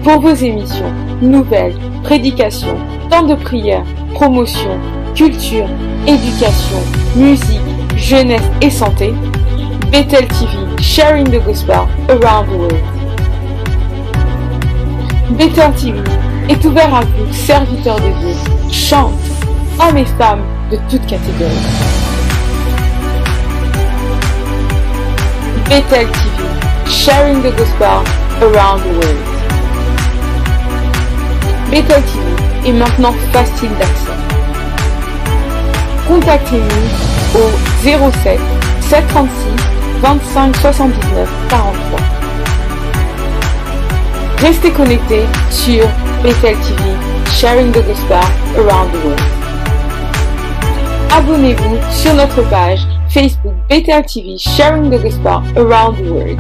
Pour vos émissions, nouvelles, prédications, temps de prière, promotion, culture, éducation, musique, jeunesse et santé, Bethel TV, sharing the gospel around the world. Bethel TV est ouvert à vous, serviteurs de Dieu, chante, hommes et femmes de toutes catégories. Bethel TV, sharing the gospel around the world. Bethel TV est maintenant facile d'accès. Contactez-nous au 07 736 25 79 43. Restez connectés sur Bethel TV, sharing the gospel around the world. Abonnez-vous sur notre page Facebook Bethel TV, sharing the gospel around the world.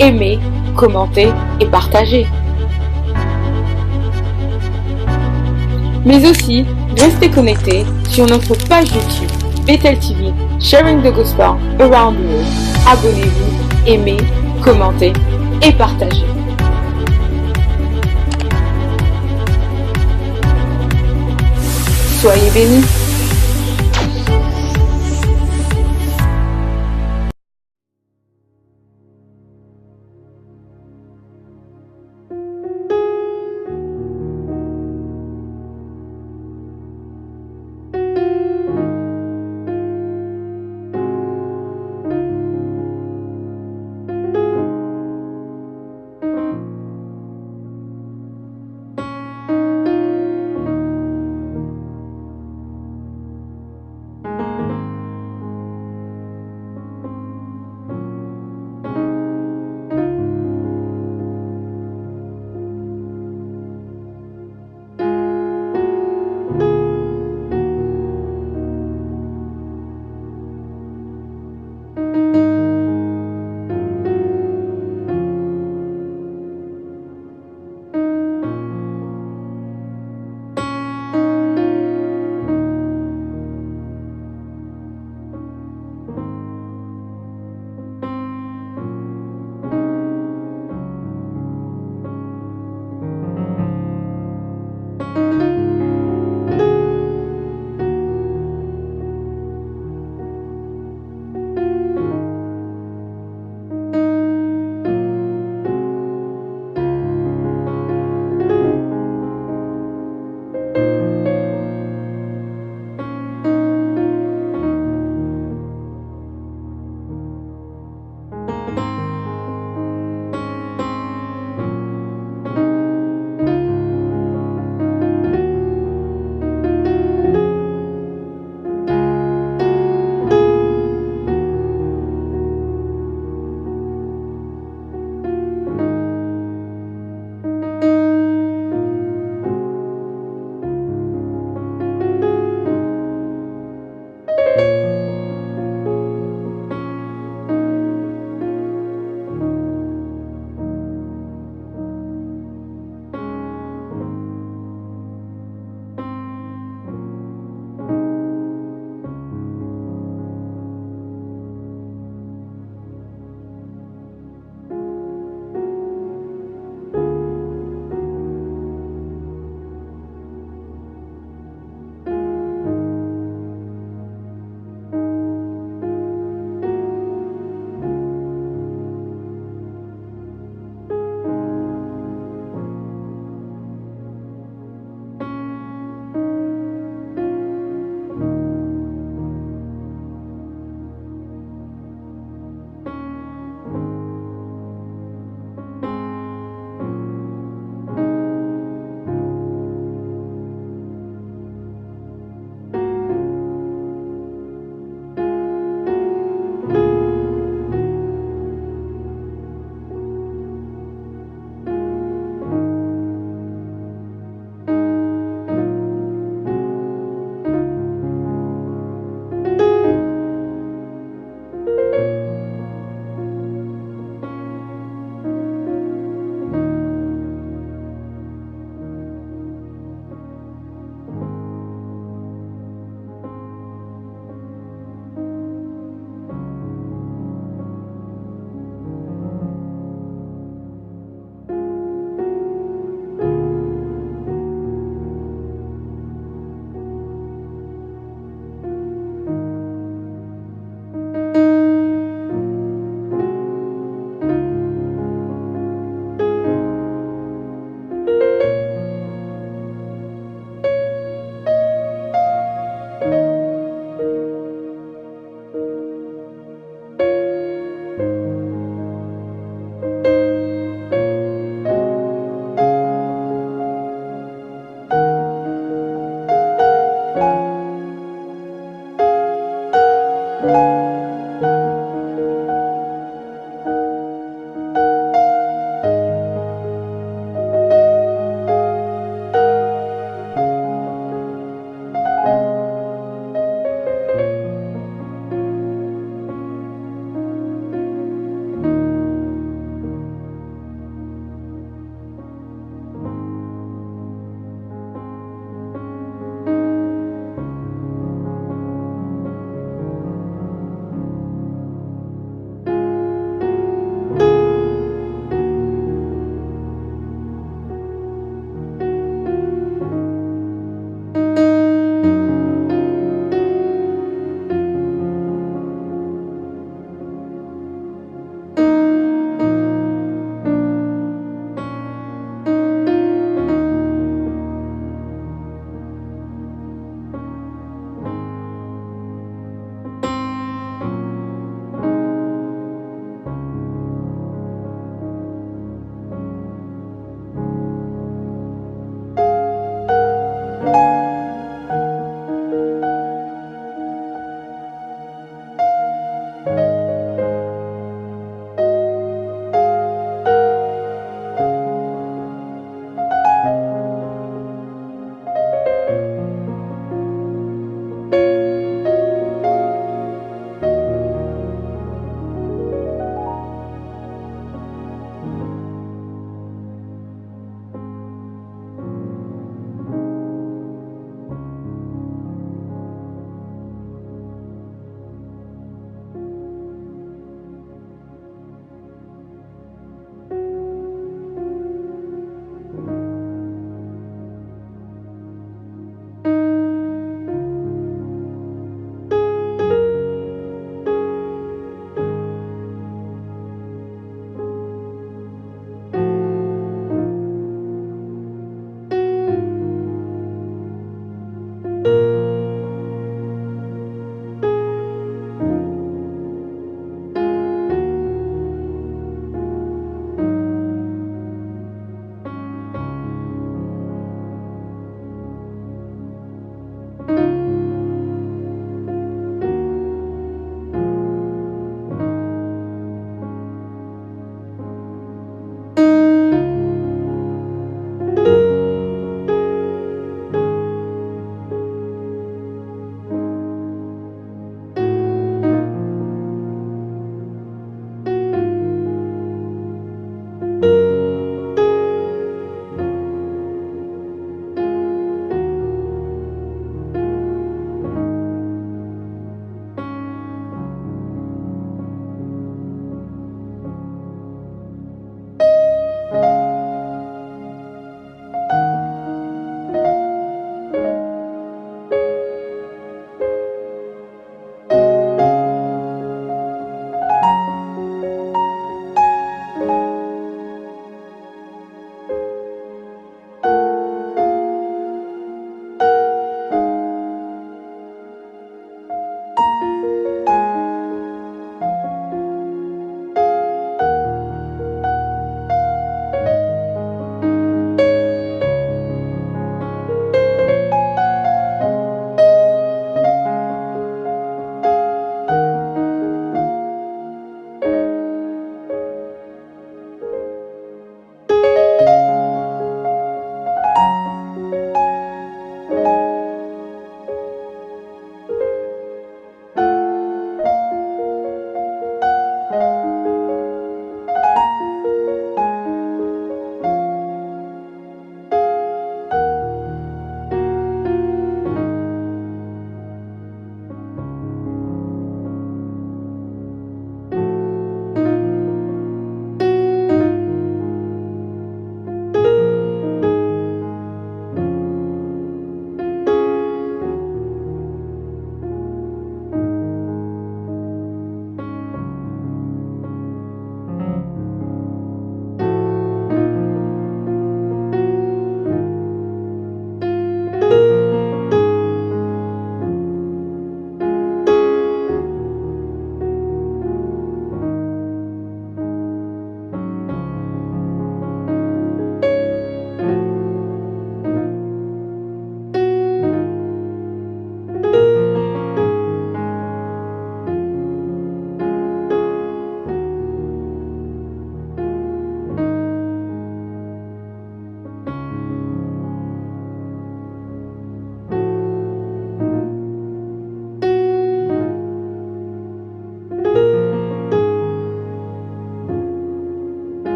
Aimez, commentez et partagez. Mais aussi, restez connectés sur notre page YouTube Bethel TV, sharing the gospel around the world. Abonnez-vous, aimez, commentez et partagez. Soyez bénis.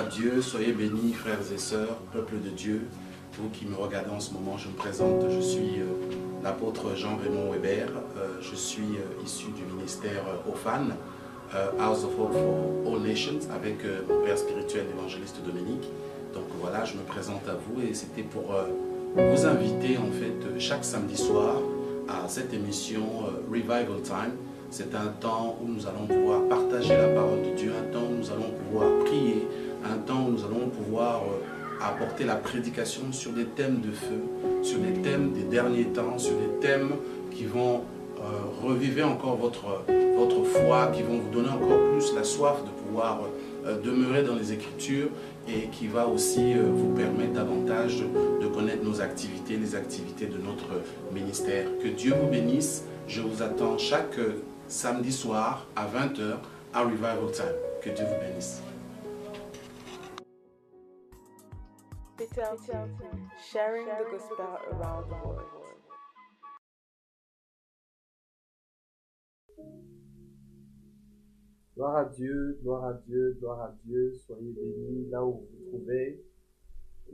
à Dieu, soyez bénis frères et sœurs, peuple de Dieu. Vous qui me regardez en ce moment, je me présente, je suis l'apôtre Jean-Raymond Weber, je suis issu du ministère OFAN, House of Hope for All Nations, avec mon père spirituel, l'évangéliste Dominique. Donc voilà, je me présente à vous et c'était pour vous inviter en fait chaque samedi soir à cette émission Revival Time. C'est un temps où nous allons pouvoir partager la parole de Dieu, un temps où nous allons pouvoir prier, un temps où nous allons pouvoir apporter la prédication sur des thèmes de feu, sur des thèmes des derniers temps, sur des thèmes qui vont reviver encore votre foi, qui vont vous donner encore plus la soif de pouvoir demeurer dans les Écritures et qui va aussi vous permettre davantage de connaître nos activités, les activités de notre ministère. Que Dieu vous bénisse. Je vous attends chaque samedi soir à 20 h à Revival Time. Que Dieu vous bénisse. Sharing the gospel around the world. Gloire à Dieu, gloire à Dieu, gloire à Dieu. Soyez bénis là où vous vous trouvez.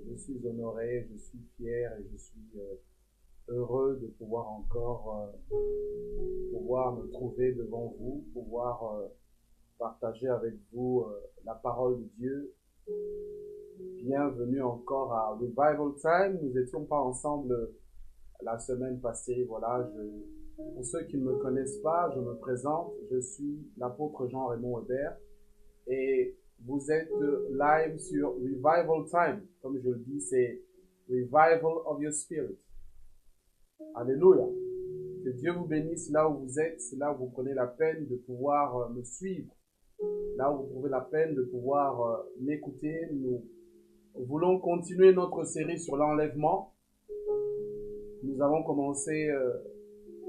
Je suis honoré, je suis fier et je suis heureux de pouvoir encore pouvoir me trouver devant vous, pouvoir partager avec vous la parole de Dieu. Bienvenue encore à Revival Time. Nous n'étions pas ensemble la semaine passée. Voilà, pour ceux qui ne me connaissent pas, je me présente. Je suis l'apôtre Jean-Raymond Weber et vous êtes live sur Revival Time. Comme je le dis, c'est Revival of your Spirit. Alléluia. Que Dieu vous bénisse là où vous êtes, là où vous prenez la peine de pouvoir me suivre, là où vous prenez la peine de pouvoir m'écouter. Nous voulons continuer notre série sur l'enlèvement. Nous avons commencé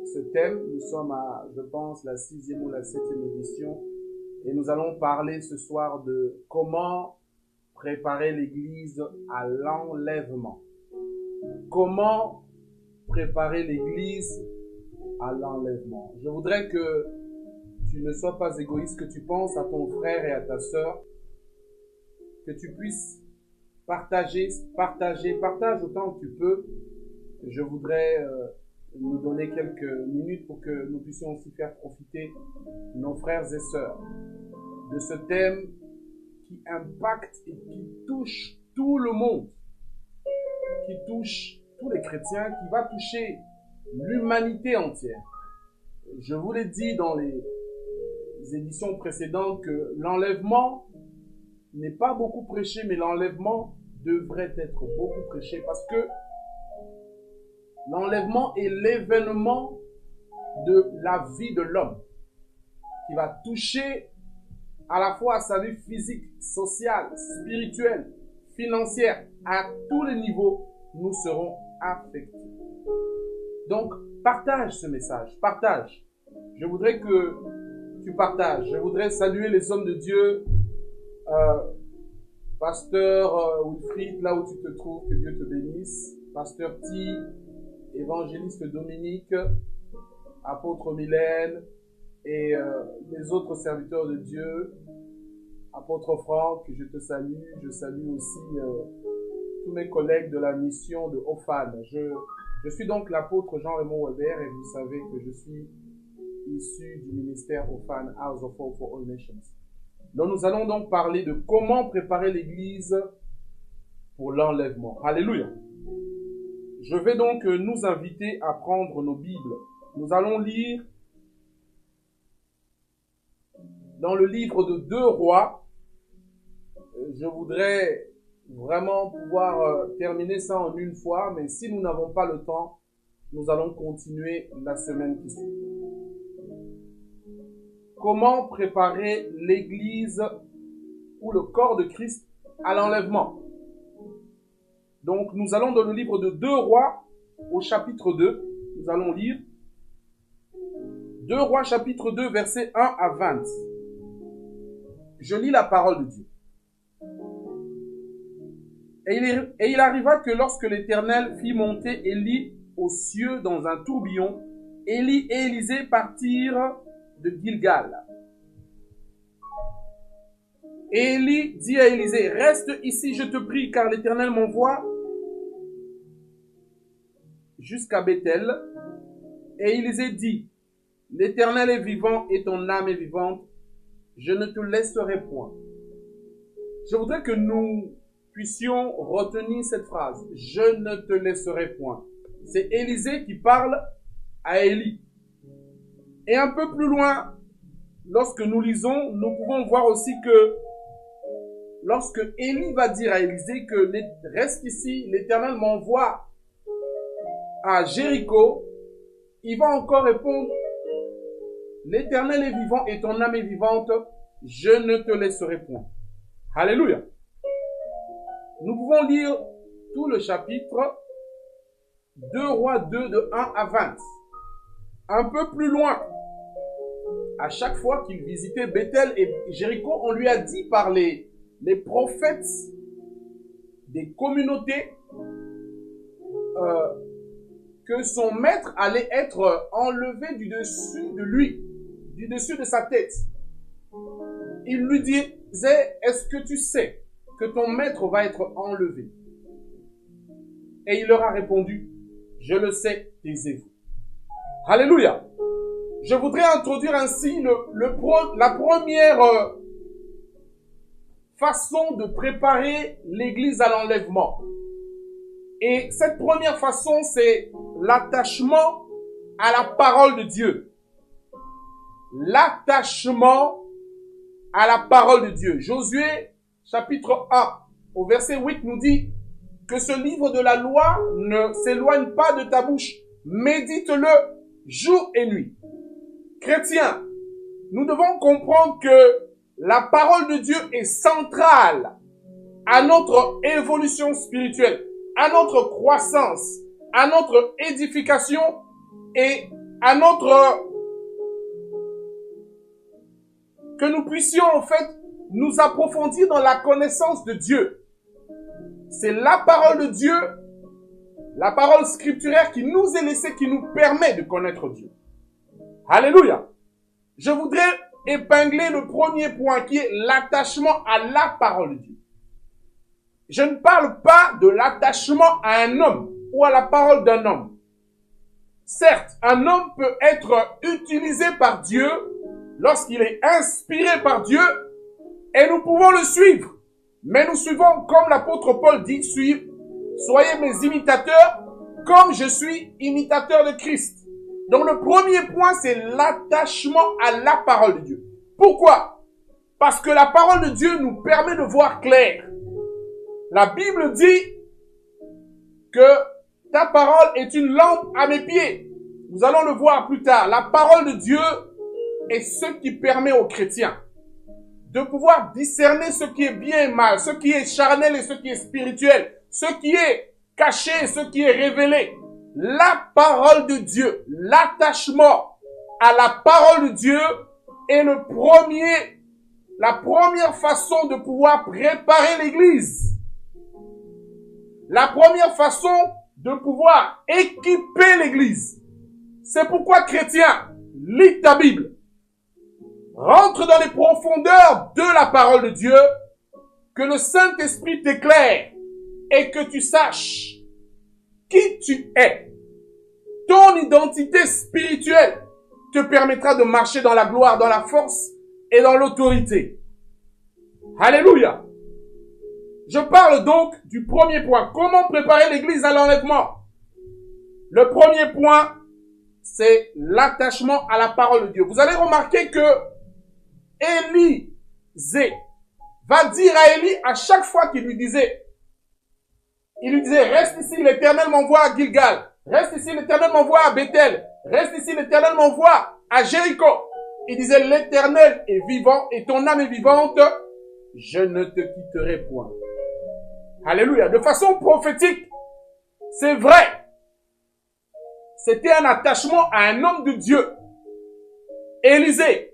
ce thème. Nous sommes à, je pense, la 6e ou la 7e édition. Et nous allons parler ce soir de comment préparer l'Église à l'enlèvement. Comment préparer l'Église à l'enlèvement. Je voudrais que tu ne sois pas égoïste, que tu penses à ton frère et à ta sœur, que tu puisses partage autant que tu peux. Je voudrais nous donner quelques minutes pour que nous puissions aussi faire profiter nos frères et sœurs de ce thème qui impacte et qui touche tout le monde, qui touche tous les chrétiens, qui va toucher l'humanité entière. Je vous l'ai dit dans les éditions précédentes que l'enlèvement n'est pas beaucoup prêché, mais l'enlèvement devrait être beaucoup prêché parce que l'enlèvement est l'événement de la vie de l'homme qui va toucher à la fois à sa vie physique, sociale, spirituelle, financière. À tous les niveaux, nous serons affectés. Donc, partage ce message, partage. Je voudrais que tu partages. Je voudrais saluer les hommes de Dieu, Pasteur Wilfried, là où tu te trouves, que Dieu te bénisse. Pasteur T, évangéliste Dominique, apôtre Mylène et les autres serviteurs de Dieu. Apôtre Franck, je te salue. Je salue aussi tous mes collègues de la mission de OFAN. Je suis donc l'apôtre Jean-Raymond Weber et vous savez que je suis issu du ministère OFAN, House of Hope for All Nations. Donc nous allons donc parler de comment préparer l'Église pour l'enlèvement. Alléluia. Je vais donc nous inviter à prendre nos Bibles. Nous allons lire dans le livre de 2 Rois. Je voudrais vraiment pouvoir terminer ça en une fois, mais si nous n'avons pas le temps, nous allons continuer la semaine qui suit. Comment préparer l'Église ou le corps de Christ à l'enlèvement? Donc, nous allons dans le livre de 2 Rois, au chapitre 2. Nous allons lire 2 Rois, chapitre 2, versets 1 à 20. Je lis la parole de Dieu. Et il arriva que lorsque l'Éternel fit monter Élie aux cieux dans un tourbillon, Élie et Élisée partirent de Gilgal. Et Élie dit à Élisée, reste ici, je te prie, car l'Éternel m'envoie jusqu'à Bethel. Et Élisée dit, l'Éternel est vivant et ton âme est vivante, je ne te laisserai point. Je voudrais que nous puissions retenir cette phrase, je ne te laisserai point. C'est Élisée qui parle à Élie. Et un peu plus loin, lorsque nous lisons, nous pouvons voir aussi que lorsque Élie va dire à Élisée que reste ici, l'Éternel m'envoie à Jéricho, il va encore répondre, l'Éternel est vivant et ton âme est vivante, je ne te laisserai point. Alléluia. Nous pouvons lire tout le chapitre 2 Rois 2 de 1 à 20. Un peu plus loin, à chaque fois qu'il visitait Bethel et Jéricho, on lui a dit par les prophètes des communautés que son maître allait être enlevé du dessus de lui, du dessus de sa tête. Il lui disait, est-ce que tu sais que ton maître va être enlevé? Et il leur a répondu, je le sais, taisez-vous. Alléluia. Je voudrais introduire ainsi la première façon de préparer l'église à l'enlèvement. Et cette première façon, c'est l'attachement à la parole de Dieu. L'attachement à la parole de Dieu. Josué, chapitre 1, au verset 8, nous dit que ce livre de la loi ne s'éloigne pas de ta bouche. Médite-le jour et nuit. Chrétiens, nous devons comprendre que la parole de Dieu est centrale à notre évolution spirituelle, à notre croissance, à notre édification et à que nous puissions en fait nous approfondir dans la connaissance de Dieu. C'est la parole de Dieu, la parole scripturaire qui nous est laissée, qui nous permet de connaître Dieu. Alléluia. Je voudrais épingler le premier point qui est l'attachement à la parole de Dieu. Je ne parle pas de l'attachement à un homme ou à la parole d'un homme. Certes, un homme peut être utilisé par Dieu lorsqu'il est inspiré par Dieu et nous pouvons le suivre. Mais nous suivons, comme l'apôtre Paul dit, soyez mes imitateurs comme je suis imitateur de Christ. Donc le premier point, c'est l'attachement à la parole de Dieu. Pourquoi? Parce que la parole de Dieu nous permet de voir clair. La Bible dit que ta parole est une lampe à mes pieds. Nous allons le voir plus tard. La parole de Dieu est ce qui permet aux chrétiens de pouvoir discerner ce qui est bien et mal, ce qui est charnel et ce qui est spirituel, ce qui est caché et ce qui est révélé. La parole de Dieu, l'attachement à la parole de Dieu est la première façon de pouvoir préparer l'église. La première façon de pouvoir équiper l'église. C'est pourquoi, chrétien, lis ta Bible. Rentre dans les profondeurs de la parole de Dieu, que le Saint-Esprit t'éclaire et que tu saches qui tu es. Ton identité spirituelle te permettra de marcher dans la gloire, dans la force et dans l'autorité. Alléluia. Je parle donc du premier point. Comment préparer l'église à l'enlèvement? Le premier point, c'est l'attachement à la parole de Dieu. Vous allez remarquer que Élisée va dire à Élie à chaque fois qu'il lui disait, reste ici, l'Éternel m'envoie à Gilgal. Reste ici, l'Éternel m'envoie à Bethel. Reste ici, l'Éternel m'envoie à Jéricho. Il disait, l'Éternel est vivant et ton âme est vivante. Je ne te quitterai point. Alléluia. De façon prophétique, c'est vrai. C'était un attachement à un homme de Dieu. Élisée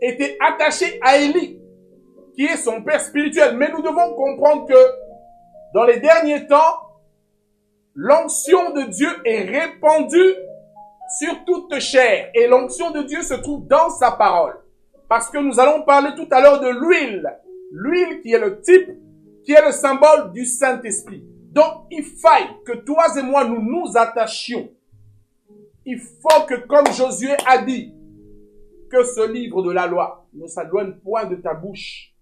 était attaché à Élie, qui est son père spirituel. Mais nous devons comprendre que dans les derniers temps, l'onction de Dieu est répandue sur toute chair. Et l'onction de Dieu se trouve dans sa parole. Parce que nous allons parler tout à l'heure de l'huile l'huile qui est le type, qui est le symbole du Saint-Esprit. Donc, il faille que toi et moi, nous nous attachions. Il faut que, comme Josué a dit, que ce livre de la loi ne s'éloigne point de ta bouche.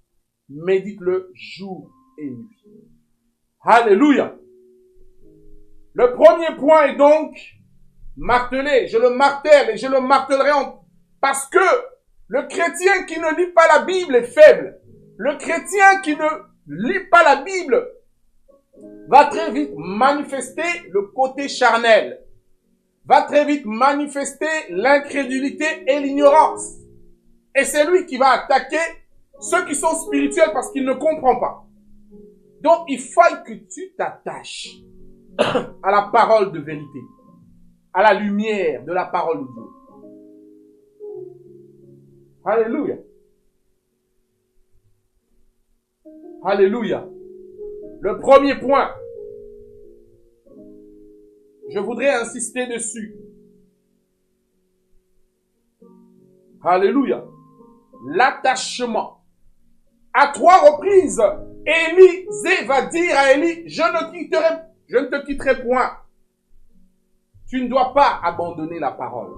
Médite-le jour et nuit. Alléluia. Le premier point est donc martelé. Je le martèle et je le martèlerai parce que le chrétien qui ne lit pas la Bible est faible. Le chrétien qui ne lit pas la Bible va très vite manifester le côté charnel, va très vite manifester l'incrédulité et l'ignorance. Et c'est lui qui va attaquer ceux qui sont spirituels parce qu'il ne comprend pas. Donc, il faut que tu t'attaches à la parole de vérité, à la lumière de la parole de Dieu. Alléluia. Alléluia. Le premier point, je voudrais insister dessus. Alléluia. L'attachement. À 3 reprises, Élisée va dire à Élie, je ne te quitterai point. Tu ne dois pas abandonner la parole.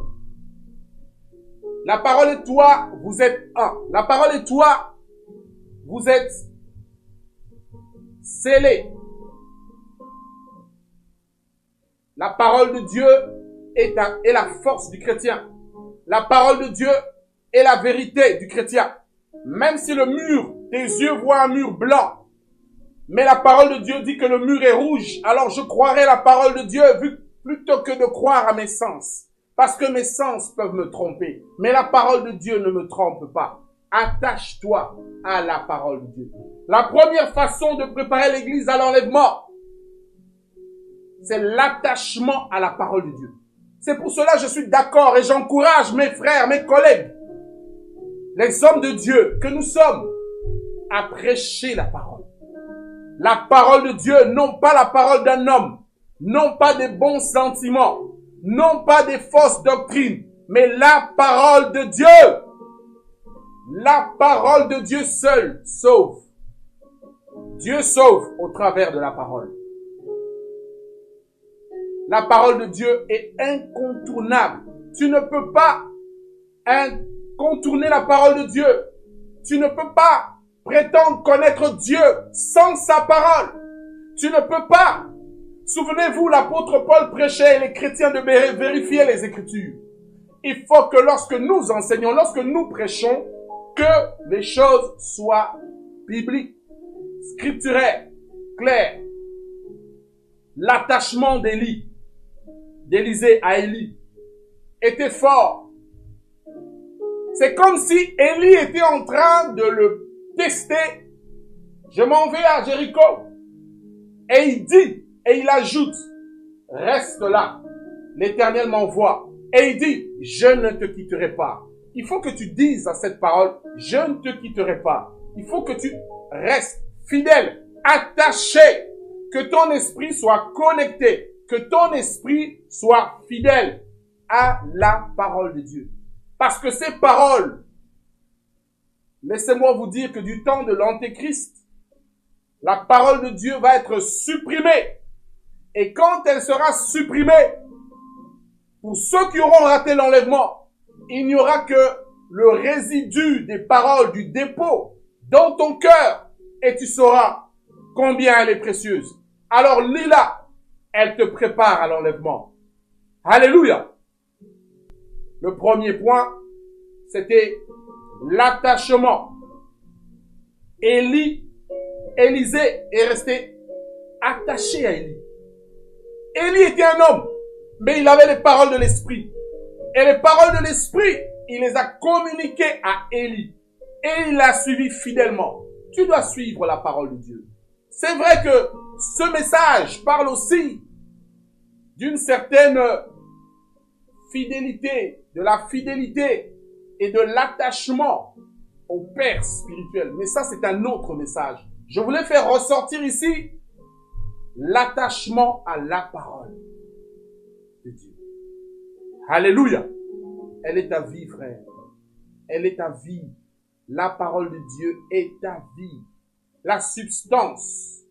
La parole et toi, vous êtes un. La parole et toi, vous êtes scellés. La parole de Dieu est la force du chrétien. La parole de Dieu est la vérité du chrétien. Même si le mur, tes yeux voient un mur blanc, mais la parole de Dieu dit que le mur est rouge, alors je croirai la parole de Dieu plutôt que de croire à mes sens. Parce que mes sens peuvent me tromper. Mais la parole de Dieu ne me trompe pas. Attache-toi à la parole de Dieu. La première façon de préparer l'église à l'enlèvement, c'est l'attachement à la parole de Dieu. C'est pour cela que je suis d'accord et j'encourage mes frères, mes collègues, les hommes de Dieu que nous sommes, à prêcher la parole. La parole de Dieu, non pas la parole d'un homme, non pas des bons sentiments, non pas des fausses doctrines, mais la parole de Dieu. La parole de Dieu seule sauve. Dieu sauve au travers de la parole. La parole de Dieu est incontournable. Tu ne peux pas contourner la parole de Dieu. Tu ne peux pas prétendre connaître Dieu sans sa parole. Tu ne peux pas. Souvenez-vous, l'apôtre Paul prêchait et les chrétiens de vérifier les Écritures. Il faut que lorsque nous enseignons, lorsque nous prêchons, que les choses soient bibliques, scripturaires, claires. L'attachement d'Élisée à Élie, était fort. C'est comme si Élie était en train de le tester. Je m'en vais à Jéricho. Et il dit, et il ajoute, reste là, l'Éternel m'envoie. Et il dit, je ne te quitterai pas. Il faut que tu dises à cette parole, je ne te quitterai pas. Il faut que tu restes fidèle, attaché, que ton esprit soit connecté, que ton esprit soit fidèle à la parole de Dieu. Parce que ces paroles, laissez-moi vous dire que du temps de l'Antéchrist, la parole de Dieu va être supprimée. Et quand elle sera supprimée, pour ceux qui auront raté l'enlèvement, il n'y aura que le résidu des paroles du dépôt dans ton cœur et tu sauras combien elle est précieuse. Alors lis-la, elle te prépare à l'enlèvement. Alléluia. Le premier point, c'était l'attachement. Élisée est resté attaché à Élie. Élie était un homme, mais il avait les paroles de l'esprit. Et les paroles de l'esprit, il les a communiquées à Élie. Et il l'a suivi fidèlement. Tu dois suivre la parole de Dieu. C'est vrai que ce message parle aussi d'une certaine fidélité, de la fidélité et de l'attachement au Père spirituel. Mais ça, c'est un autre message. Je voulais faire ressortir ici l'attachement à la parole de Dieu. Alléluia. Elle est ta vie, frère. Elle est ta vie. La parole de Dieu est ta vie. La substance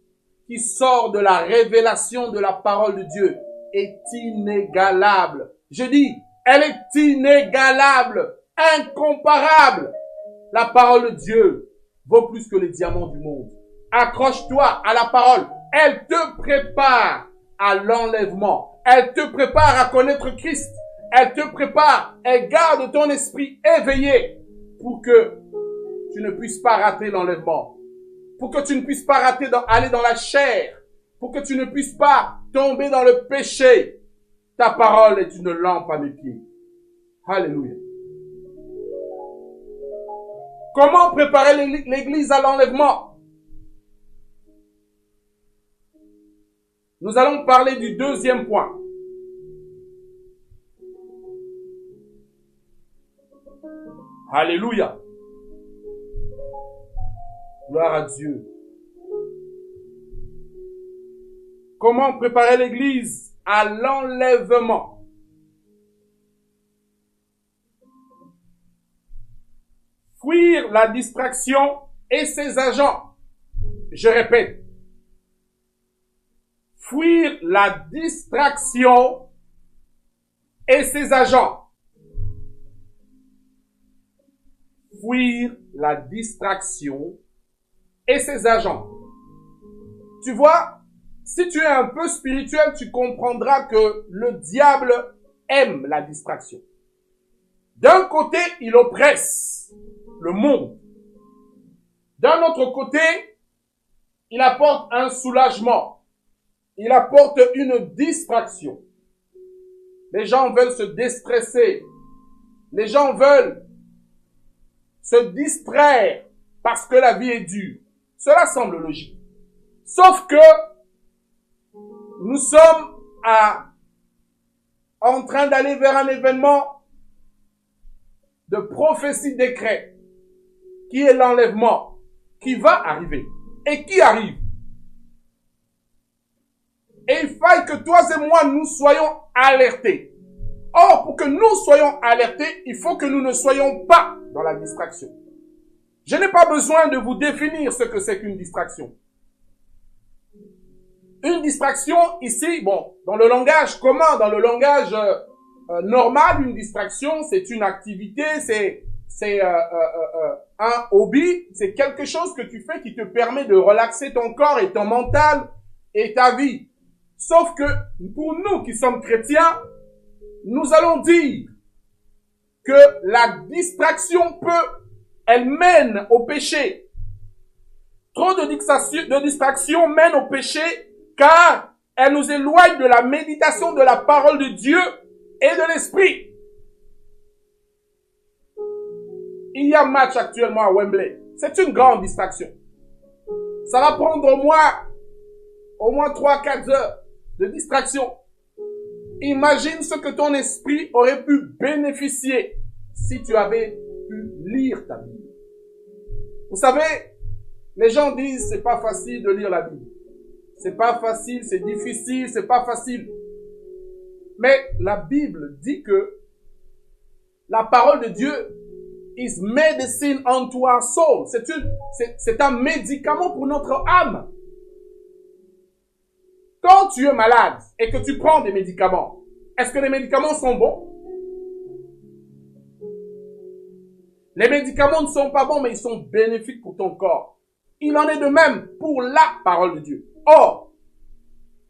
qui sort de la révélation de la parole de Dieu est inégalable. Je dis, elle est inégalable, incomparable. La parole de Dieu vaut plus que les diamants du monde. Accroche-toi à la parole. Elle te prépare à l'enlèvement. Elle te prépare à connaître Christ. Elle te prépare. Elle garde ton esprit éveillé pour que tu ne puisses pas rater l'enlèvement. Pour que tu ne puisses pas rater aller dans la chair. Pour que tu ne puisses pas tomber dans le péché. Ta parole est une lampe à mes pieds. Alléluia. Comment préparer l'église à l'enlèvement? Nous allons parler du deuxième point. Alléluia. Gloire à Dieu. Comment préparer l'église à l'enlèvement? Fuir la distraction et ses agents. Je répète. Fuir la distraction et ses agents. Fuir la distraction et ses agents. Tu vois, si tu es un peu spirituel, tu comprendras que le diable aime la distraction. D'un côté, il oppresse le monde. D'un autre côté, il apporte un soulagement. Il apporte une distraction. Les gens veulent se déstresser. Les gens veulent se distraire parce que la vie est dure. Cela semble logique. Sauf que nous sommes en train d'aller vers un événement de prophétie décret qui est l'enlèvement qui va arriver et qui arrive. Et il faille que toi et moi, nous soyons alertés. Or, pour que nous soyons alertés, il faut que nous ne soyons pas dans la distraction. Je n'ai pas besoin de vous définir ce que c'est qu'une distraction. Une distraction, ici, bon, dans le langage commun, dans le langage normal, une distraction, c'est une activité, c'est un hobby, c'est quelque chose que tu fais qui te permet de relaxer ton corps et ton mental et ta vie. Sauf que pour nous qui sommes chrétiens, nous allons dire que la distraction elle mène au péché. Trop de distraction mène au péché car elle nous éloigne de la méditation de la parole de Dieu et de l'esprit. Il y a un match actuellement à Wembley. C'est une grande distraction. Ça va prendre au moins 3-4 heures de distraction. Imagine ce que ton esprit aurait pu bénéficier si tu avais pu lire ta Bible. Vous savez, les gens disent c'est pas facile de lire la Bible. C'est pas facile, c'est difficile, c'est pas facile. Mais la Bible dit que la parole de Dieu is medicine unto our soul. C'est un médicament pour notre âme. Quand tu es malade et que tu prends des médicaments, est-ce que les médicaments sont bons? Les médicaments ne sont pas bons, mais ils sont bénéfiques pour ton corps. Il en est de même pour la parole de Dieu. Or,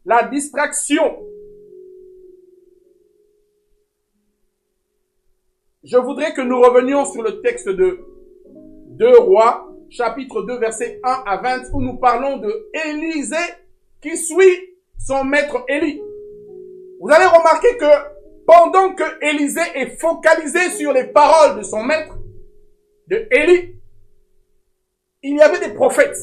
la distraction, je voudrais que nous revenions sur le texte de 2 Rois, chapitre 2, versets 1 à 20, où nous parlons de Élisée qui suit son maître Élie. Vous allez remarquer que pendant que Élisée est focalisé sur les paroles de son maître, de Élie, il y avait des prophètes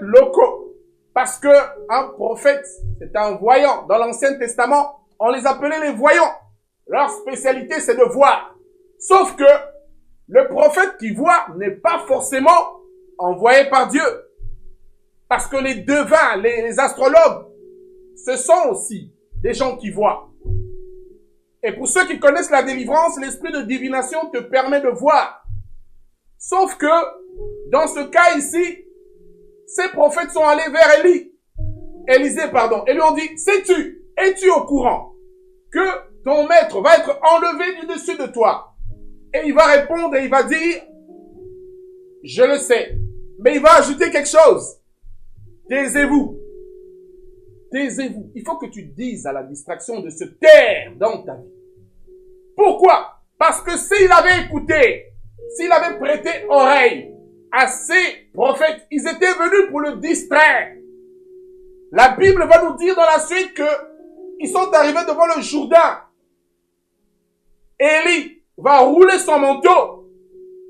locaux. Parce que un prophète, c'est un voyant. Dans l'Ancien Testament, on les appelait les voyants. Leur spécialité, c'est de voir. Sauf que le prophète qui voit n'est pas forcément envoyé par Dieu. Parce que les devins, les astrologues, ce sont aussi des gens qui voient. Et pour ceux qui connaissent la délivrance, l'esprit de divination te permet de voir. Sauf que, dans ce cas ici, ces prophètes sont allés vers Élisée, et lui ont dit, sais-tu, es-tu au courant que ton maître va être enlevé du dessus de toi? Et il va répondre et il va dire, je le sais. Mais il va ajouter quelque chose. Taisez-vous. Taisez-vous. Il faut que tu dises à la distraction de se taire dans ta vie. Pourquoi? Parce que s'il avait écouté, s'il avait prêté oreille à ces prophètes, ils étaient venus pour le distraire. La Bible va nous dire dans la suite que ils sont arrivés devant le Jourdain. Élie va rouler son manteau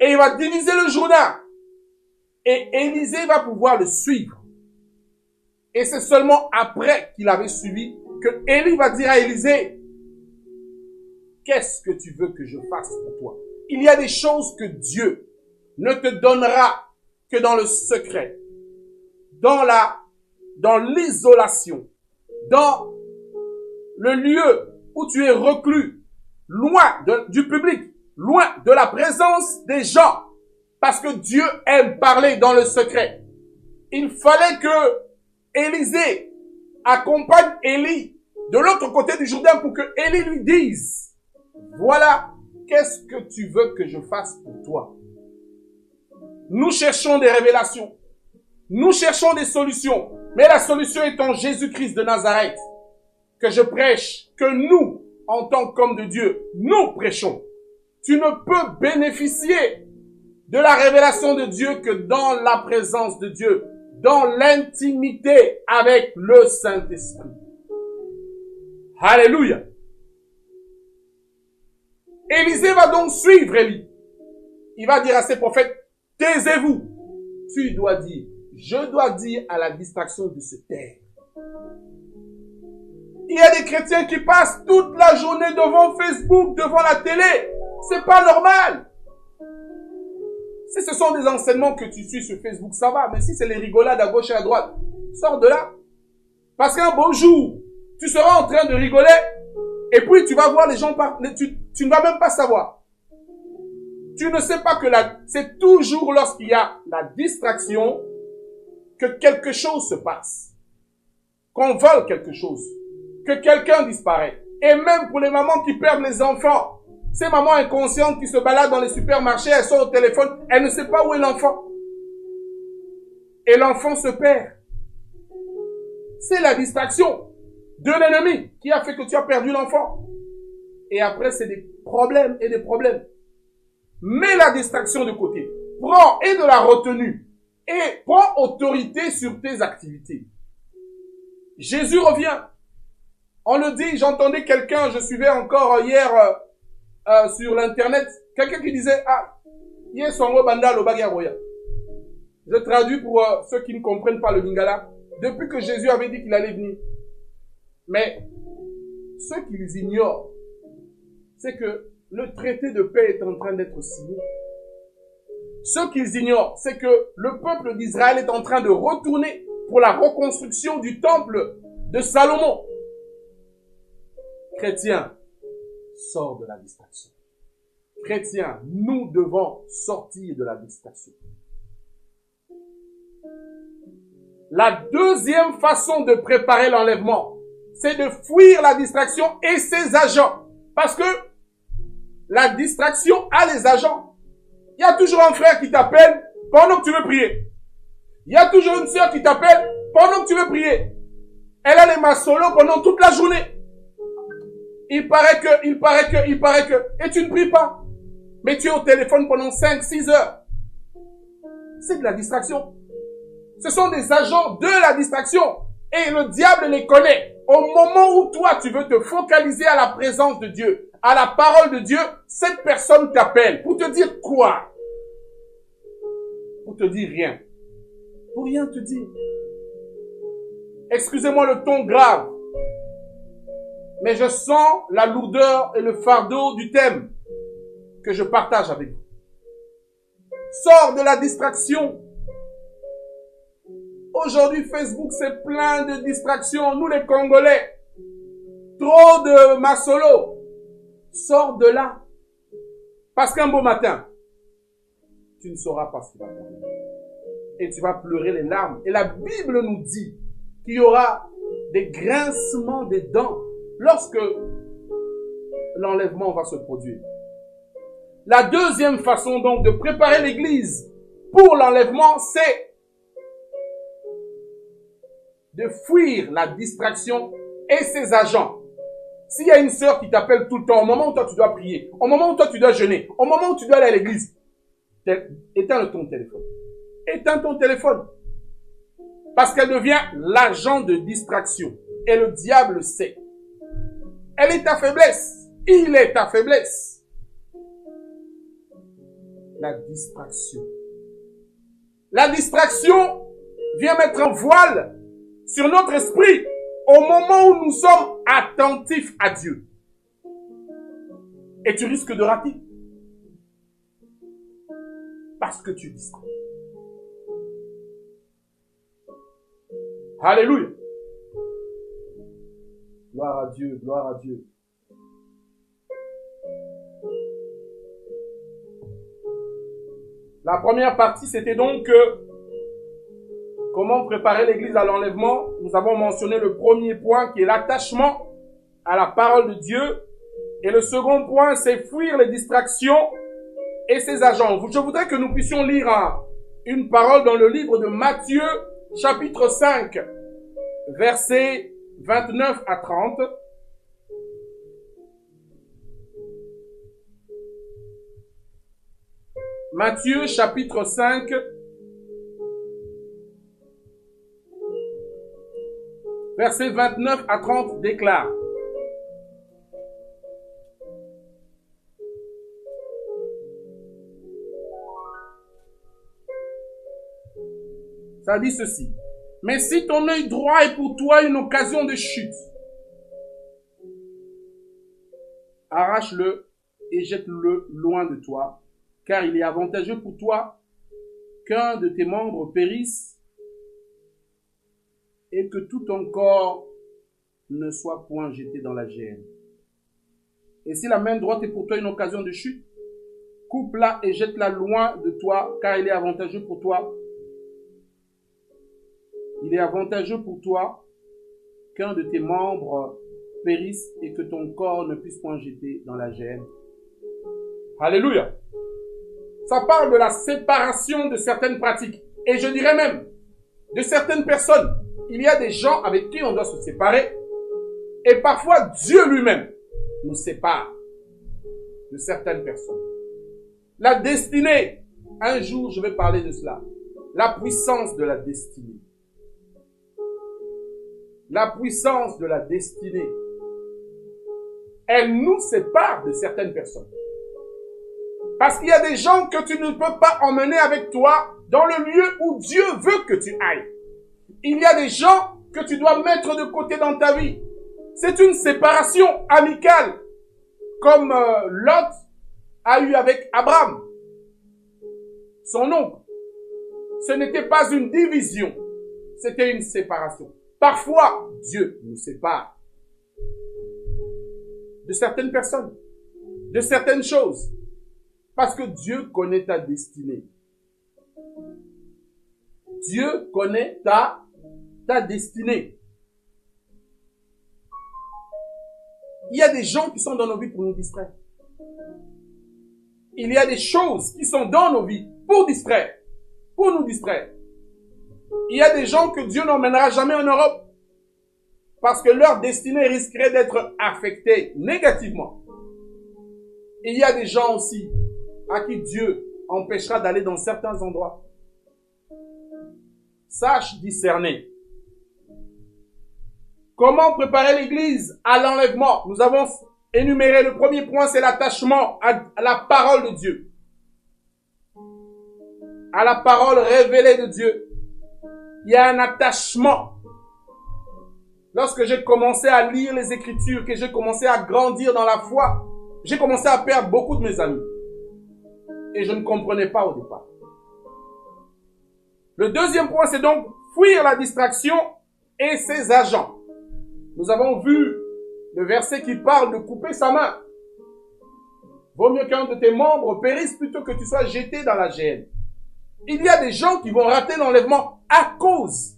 et il va diviser le Jourdain. Et Élisée va pouvoir le suivre. Et c'est seulement après qu'il avait suivi que Élie va dire à Élisée, qu'est-ce que tu veux que je fasse pour toi? Il y a des choses que Dieu ne te donnera que dans le secret, dans l'isolation, dans le lieu où tu es reclus, loin du public, loin de la présence des gens, parce que Dieu aime parler dans le secret. Il fallait que Élisée accompagne Élie de l'autre côté du Jourdain pour que Élie lui dise, voilà, qu'est-ce que tu veux que je fasse pour toi? Nous cherchons des révélations. Nous cherchons des solutions. Mais la solution est en Jésus-Christ de Nazareth, que je prêche, que nous, en tant qu'hommes de Dieu, nous prêchons. Tu ne peux bénéficier de la révélation de Dieu que dans la présence de Dieu, dans l'intimité avec le Saint-Esprit. Alléluia. Élisée va donc suivre Élie. Il va dire à ses prophètes, taisez-vous. Tu dois dire, je dois dire à la distraction de se taire. Il y a des chrétiens qui passent toute la journée devant Facebook, devant la télé. C'est pas normal. Si ce sont des enseignements que tu suis sur Facebook, ça va. Mais si c'est les rigolades à gauche et à droite, sors de là. Parce qu'un beau jour, tu seras en train de rigoler et puis tu vas voir les gens parler. Tu ne vas même pas savoir. Tu ne sais pas que c'est toujours lorsqu'il y a la distraction que quelque chose se passe. Qu'on vole quelque chose. Que quelqu'un disparaît. Et même pour les mamans qui perdent les enfants. Ces mamans inconscientes qui se baladent dans les supermarchés, elles sont au téléphone, elles ne savent pas où est l'enfant. Et l'enfant se perd. C'est la distraction de l'ennemi qui a fait que tu as perdu l'enfant. Et après, c'est des problèmes et des problèmes. Mets la distraction de côté. Prends et de la retenue. Et prends autorité sur tes activités. Jésus revient. On le dit, j'entendais quelqu'un, je suivais encore hier sur l'internet, quelqu'un qui disait, hier songo banda lo bagi roya. Je traduis pour ceux qui ne comprennent pas le lingala. Depuis que Jésus avait dit qu'il allait venir. Mais ceux qui les ignorent, c'est que le traité de paix est en train d'être signé. Ce qu'ils ignorent, c'est que le peuple d'Israël est en train de retourner pour la reconstruction du temple de Salomon. Chrétiens, sors de la distraction. Chrétiens, nous devons sortir de la distraction. La deuxième façon de préparer l'enlèvement, c'est de fuir la distraction et ses agents. Parce que la distraction a les agents. Il y a toujours un frère qui t'appelle pendant que tu veux prier. Il y a toujours une sœur qui t'appelle pendant que tu veux prier. Elle a les massolos pendant toute la journée. Il paraît que, et tu ne pries pas. Mais tu es au téléphone pendant 5-6 heures. C'est de la distraction. Ce sont des agents de la distraction. Et le diable les connaît. Au moment où toi, tu veux te focaliser à la présence de Dieu, à la parole de Dieu, cette personne t'appelle. Pour te dire quoi? Pour te dire rien. Pour rien te dire. Excusez-moi le ton grave. Mais je sens la lourdeur et le fardeau du thème que je partage avec vous. Sors de la distraction. Aujourd'hui, Facebook, c'est plein de distractions. Nous, les Congolais, trop de massolo. Sors de là. Parce qu'un beau matin, tu ne sauras pas ce qui va t'arriver. Et tu vas pleurer les larmes. Et la Bible nous dit qu'il y aura des grincements des dents lorsque l'enlèvement va se produire. La deuxième façon donc de préparer l'église pour l'enlèvement, c'est de fuir la distraction et ses agents. S'il y a une sœur qui t'appelle tout le temps, au moment où toi tu dois prier, au moment où toi tu dois jeûner, au moment où tu dois aller à l'église, éteins ton téléphone. Éteins ton téléphone. Parce qu'elle devient l'agent de distraction. Et le diable sait. Elle est ta faiblesse. Il est ta faiblesse. La distraction. La distraction vient mettre un voile sur notre esprit au moment où nous sommes attentifs à Dieu. Et tu risques de rater. Parce que tu distrais. Alléluia. Gloire à Dieu, gloire à Dieu. La première partie, c'était donc comment préparer l'église à l'enlèvement. Nous avons mentionné le premier point qui est l'attachement à la parole de Dieu. Et le second point, c'est fuir les distractions et ses agents. Je voudrais que nous puissions lire une parole dans le livre de Matthieu, chapitre 5, versets 29 à 30. Matthieu, chapitre 5, versets 29 à 30 déclare: ça dit ceci. Mais si ton œil droit est pour toi une occasion de chute, arrache-le et jette-le loin de toi, car il est avantageux pour toi qu'un de tes membres périsse et que tout ton corps ne soit point jeté dans la géhenne. Et si la main droite est pour toi une occasion de chute, coupe-la et jette-la loin de toi, car il est avantageux pour toi. Il est avantageux pour toi qu'un de tes membres périsse et que ton corps ne puisse point jeter dans la géhenne. Alléluia. Ça parle de la séparation de certaines pratiques. Et je dirais même de certaines personnes. Il y a des gens avec qui on doit se séparer. Et parfois Dieu lui-même nous sépare de certaines personnes. La destinée. Un jour je vais parler de cela. La puissance de la destinée. La puissance de la destinée. Elle nous sépare de certaines personnes. Parce qu'il y a des gens que tu ne peux pas emmener avec toi dans le lieu où Dieu veut que tu ailles. Il y a des gens que tu dois mettre de côté dans ta vie. C'est une séparation amicale, comme Lot a eu avec Abraham, son oncle. Ce n'était pas une division, c'était une séparation. Parfois, Dieu nous sépare de certaines personnes, de certaines choses, parce que Dieu connaît ta destinée. Dieu connaît ta destinée. Il y a des gens qui sont dans nos vies pour nous distraire. Il y a des choses qui sont dans nos vies pour distraire, pour nous distraire. Il y a des gens que Dieu n'emmènera jamais en Europe parce que leur destinée risquerait d'être affectée négativement. Il y a des gens aussi à qui Dieu empêchera d'aller dans certains endroits. Sache discerner. Comment préparer l'église à l'enlèvement? Nous avons énuméré le premier point, c'est l'attachement à la parole de Dieu. À la parole révélée de Dieu. Il y a un attachement. Lorsque j'ai commencé à lire les Écritures, que j'ai commencé à grandir dans la foi, j'ai commencé à perdre beaucoup de mes amis. Et je ne comprenais pas au départ. Le deuxième point, c'est donc fuir la distraction et ses agents. Nous avons vu le verset qui parle de couper sa main. Vaut mieux qu'un de tes membres périsse plutôt que tu sois jeté dans la géhenne. Il y a des gens qui vont rater l'enlèvement à cause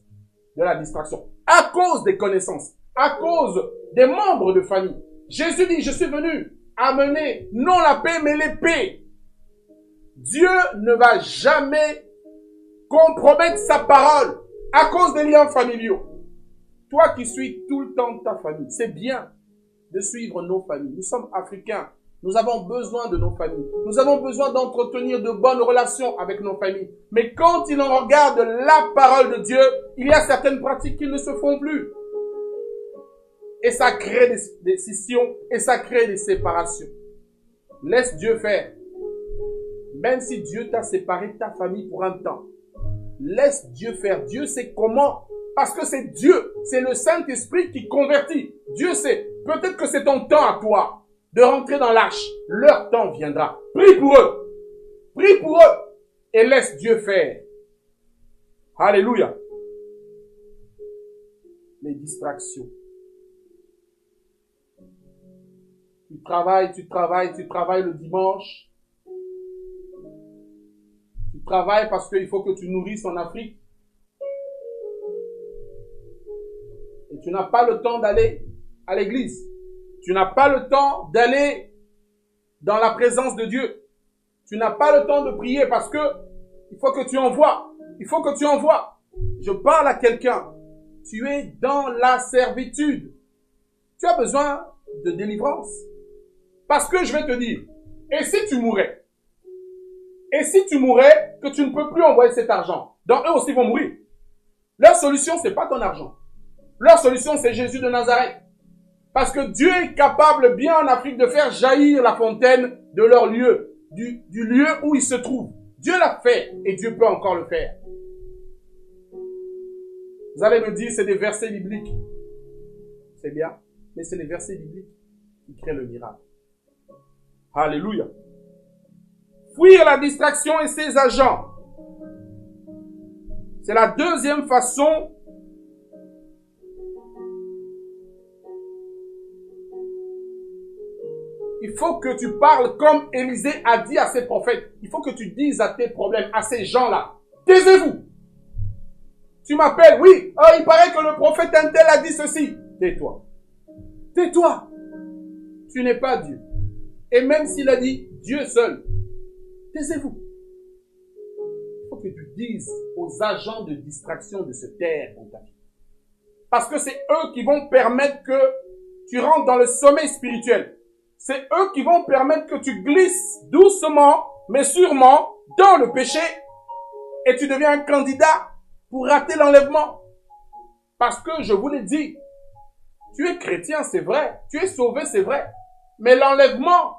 de la distraction, à cause des connaissances, à cause des membres de famille. Jésus dit, je suis venu amener non la paix, mais l'épée. Dieu ne va jamais compromettre sa parole à cause des liens familiaux. Toi qui suis tout le temps ta famille, c'est bien de suivre nos familles. Nous sommes africains. Nous avons besoin de nos familles. Nous avons besoin d'entretenir de bonnes relations avec nos familles. Mais quand il en regarde la parole de Dieu, il y a certaines pratiques qui ne se font plus. Et ça crée des scissions et ça crée des séparations. Laisse Dieu faire. Même si Dieu t'a séparé de ta famille pour un temps. Laisse Dieu faire. Dieu sait comment. Parce que c'est Dieu. C'est le Saint-Esprit qui convertit. Dieu sait. Peut-être que c'est ton temps à toi de rentrer dans l'arche. Leur temps viendra. Prie pour eux. Prie pour eux. Et laisse Dieu faire. Alléluia. Les distractions. Tu travailles le dimanche. Tu travailles parce qu'il faut que tu nourrisses en Afrique. Et tu n'as pas le temps d'aller à l'église. Tu n'as pas le temps d'aller dans la présence de Dieu. Tu n'as pas le temps de prier parce que il faut que tu envoies. Il faut que tu envoies. Je parle à quelqu'un. Tu es dans la servitude. Tu as besoin de délivrance. Parce que je vais te dire, et si tu mourais? Et si tu mourais, que tu ne peux plus envoyer cet argent? Donc eux aussi vont mourir. Leur solution, c'est pas ton argent. Leur solution, c'est Jésus de Nazareth. Parce que Dieu est capable, bien en Afrique, de faire jaillir la fontaine de leur lieu, du lieu où ils se trouvent. Dieu l'a fait et Dieu peut encore le faire. Vous allez me dire, c'est des versets bibliques. C'est bien, mais c'est les versets bibliques qui créent le miracle. Alléluia. Fuir la distraction et ses agents. C'est la deuxième façon il faut que tu parles comme Élisée a dit à ses prophètes. Il faut que tu dises à tes problèmes, à ces gens-là. Taisez-vous. Tu m'appelles, oui. Oh, il paraît que le prophète un tel a dit ceci. Tais-toi. Tais-toi. Tu n'es pas Dieu. Et même s'il a dit Dieu seul, taisez-vous. Il faut que tu dises aux agents de distraction de se taire dans ta vie. Parce que c'est eux qui vont permettre que tu rentres dans le sommeil spirituel. C'est eux qui vont permettre que tu glisses doucement, mais sûrement, dans le péché. Et tu deviens un candidat pour rater l'enlèvement. Parce que, je vous l'ai dit, tu es chrétien, c'est vrai. Tu es sauvé, c'est vrai. Mais l'enlèvement,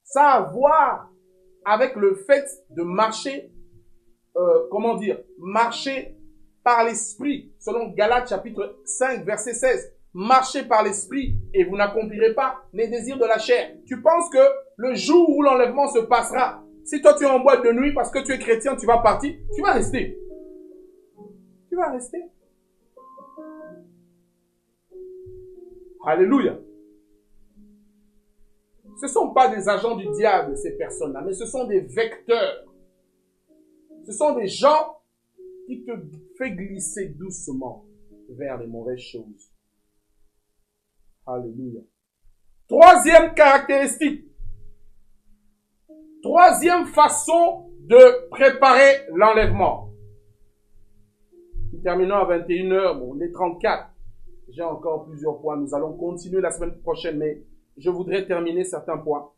ça a à voir avec le fait de marcher, marcher par l'esprit. Selon Galates chapitre 5, verset 16. Marchez par l'esprit et vous n'accomplirez pas les désirs de la chair. Tu penses que le jour où l'enlèvement se passera, si toi tu es en boîte de nuit parce que tu es chrétien, tu vas partir, tu vas rester. Tu vas rester. Alléluia. Ce ne sont pas des agents du diable, ces personnes-là, mais ce sont des vecteurs. Ce sont des gens qui te font glisser doucement vers les mauvaises choses. Alléluia. Troisième caractéristique. Troisième façon de préparer l'enlèvement. Nous terminons à 21h, bon, on est 34. J'ai encore plusieurs points. Nous allons continuer la semaine prochaine, mais je voudrais terminer certains points.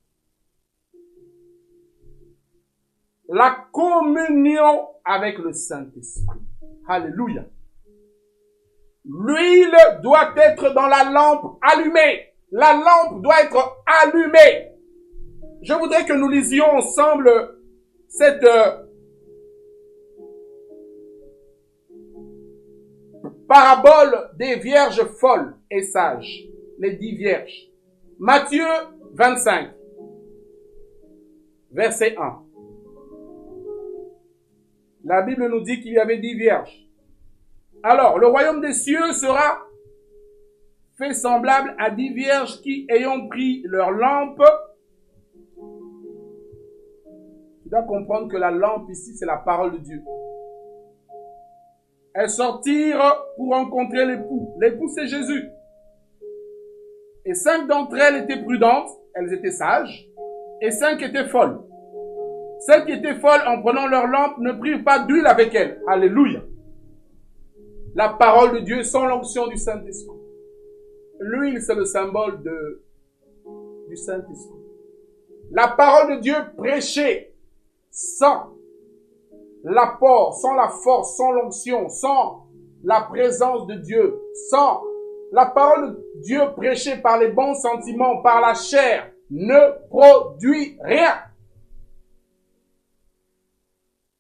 La communion avec le Saint-Esprit. Alléluia. L'huile doit être dans la lampe allumée. La lampe doit être allumée. Je voudrais que nous lisions ensemble cette parabole des vierges folles et sages. Les 10 vierges. Matthieu 25, verset 1. La Bible nous dit qu'il y avait 10 vierges. Alors, le royaume des cieux sera fait semblable à 10 vierges qui, ayant pris leur lampe, dois comprendre que la lampe ici, c'est la parole de Dieu. Elles sortirent pour rencontrer l'époux. L'époux, c'est Jésus. Et 5 d'entre elles étaient prudentes, elles étaient sages, et 5 étaient folles. Celles qui étaient folles, en prenant leur lampe, ne prirent pas d'huile avec elles. Alléluia. La parole de Dieu sans l'onction du Saint-Esprit. L'huile, c'est le symbole du Saint-Esprit. La parole de Dieu prêchée sans l'apport, sans la force, sans l'onction, sans la présence de Dieu, sans la parole de Dieu prêchée par les bons sentiments, par la chair, ne produit rien.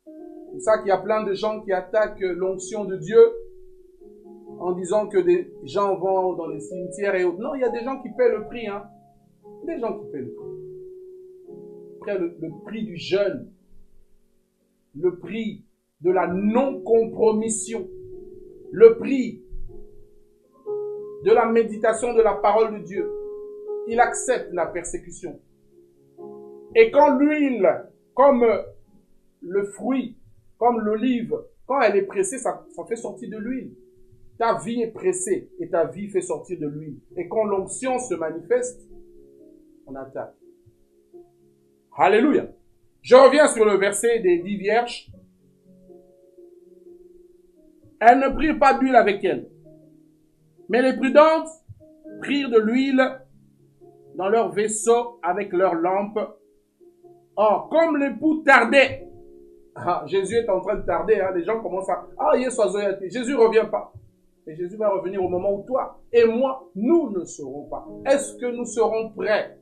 C'est pour ça qu'il y a plein de gens qui attaquent l'onction de Dieu en disant que des gens vont dans les cimetières et autres. Non, il y a des gens qui paient le prix. Des gens qui paient le prix. Après, le prix du jeûne, le prix de la non-compromission, le prix de la méditation de la parole de Dieu. Il accepte la persécution. Et quand l'huile, comme le fruit, comme l'olive, quand elle est pressée, ça fait sortir de l'huile. Ta vie est pressée et ta vie fait sortir de l'huile. Et quand l'onction se manifeste, on attaque. Alléluia. Je reviens sur le verset des 10 vierges. Elles ne prirent pas d'huile avec elles. Mais les prudentes prirent de l'huile dans leur vaisseau avec leurs lampes. Or, comme l'époux tardait, Jésus est en train de tarder, les gens commencent à, Jésus revient pas. Et Jésus va revenir au moment où toi et moi, nous ne serons pas. Est-ce que nous serons prêts?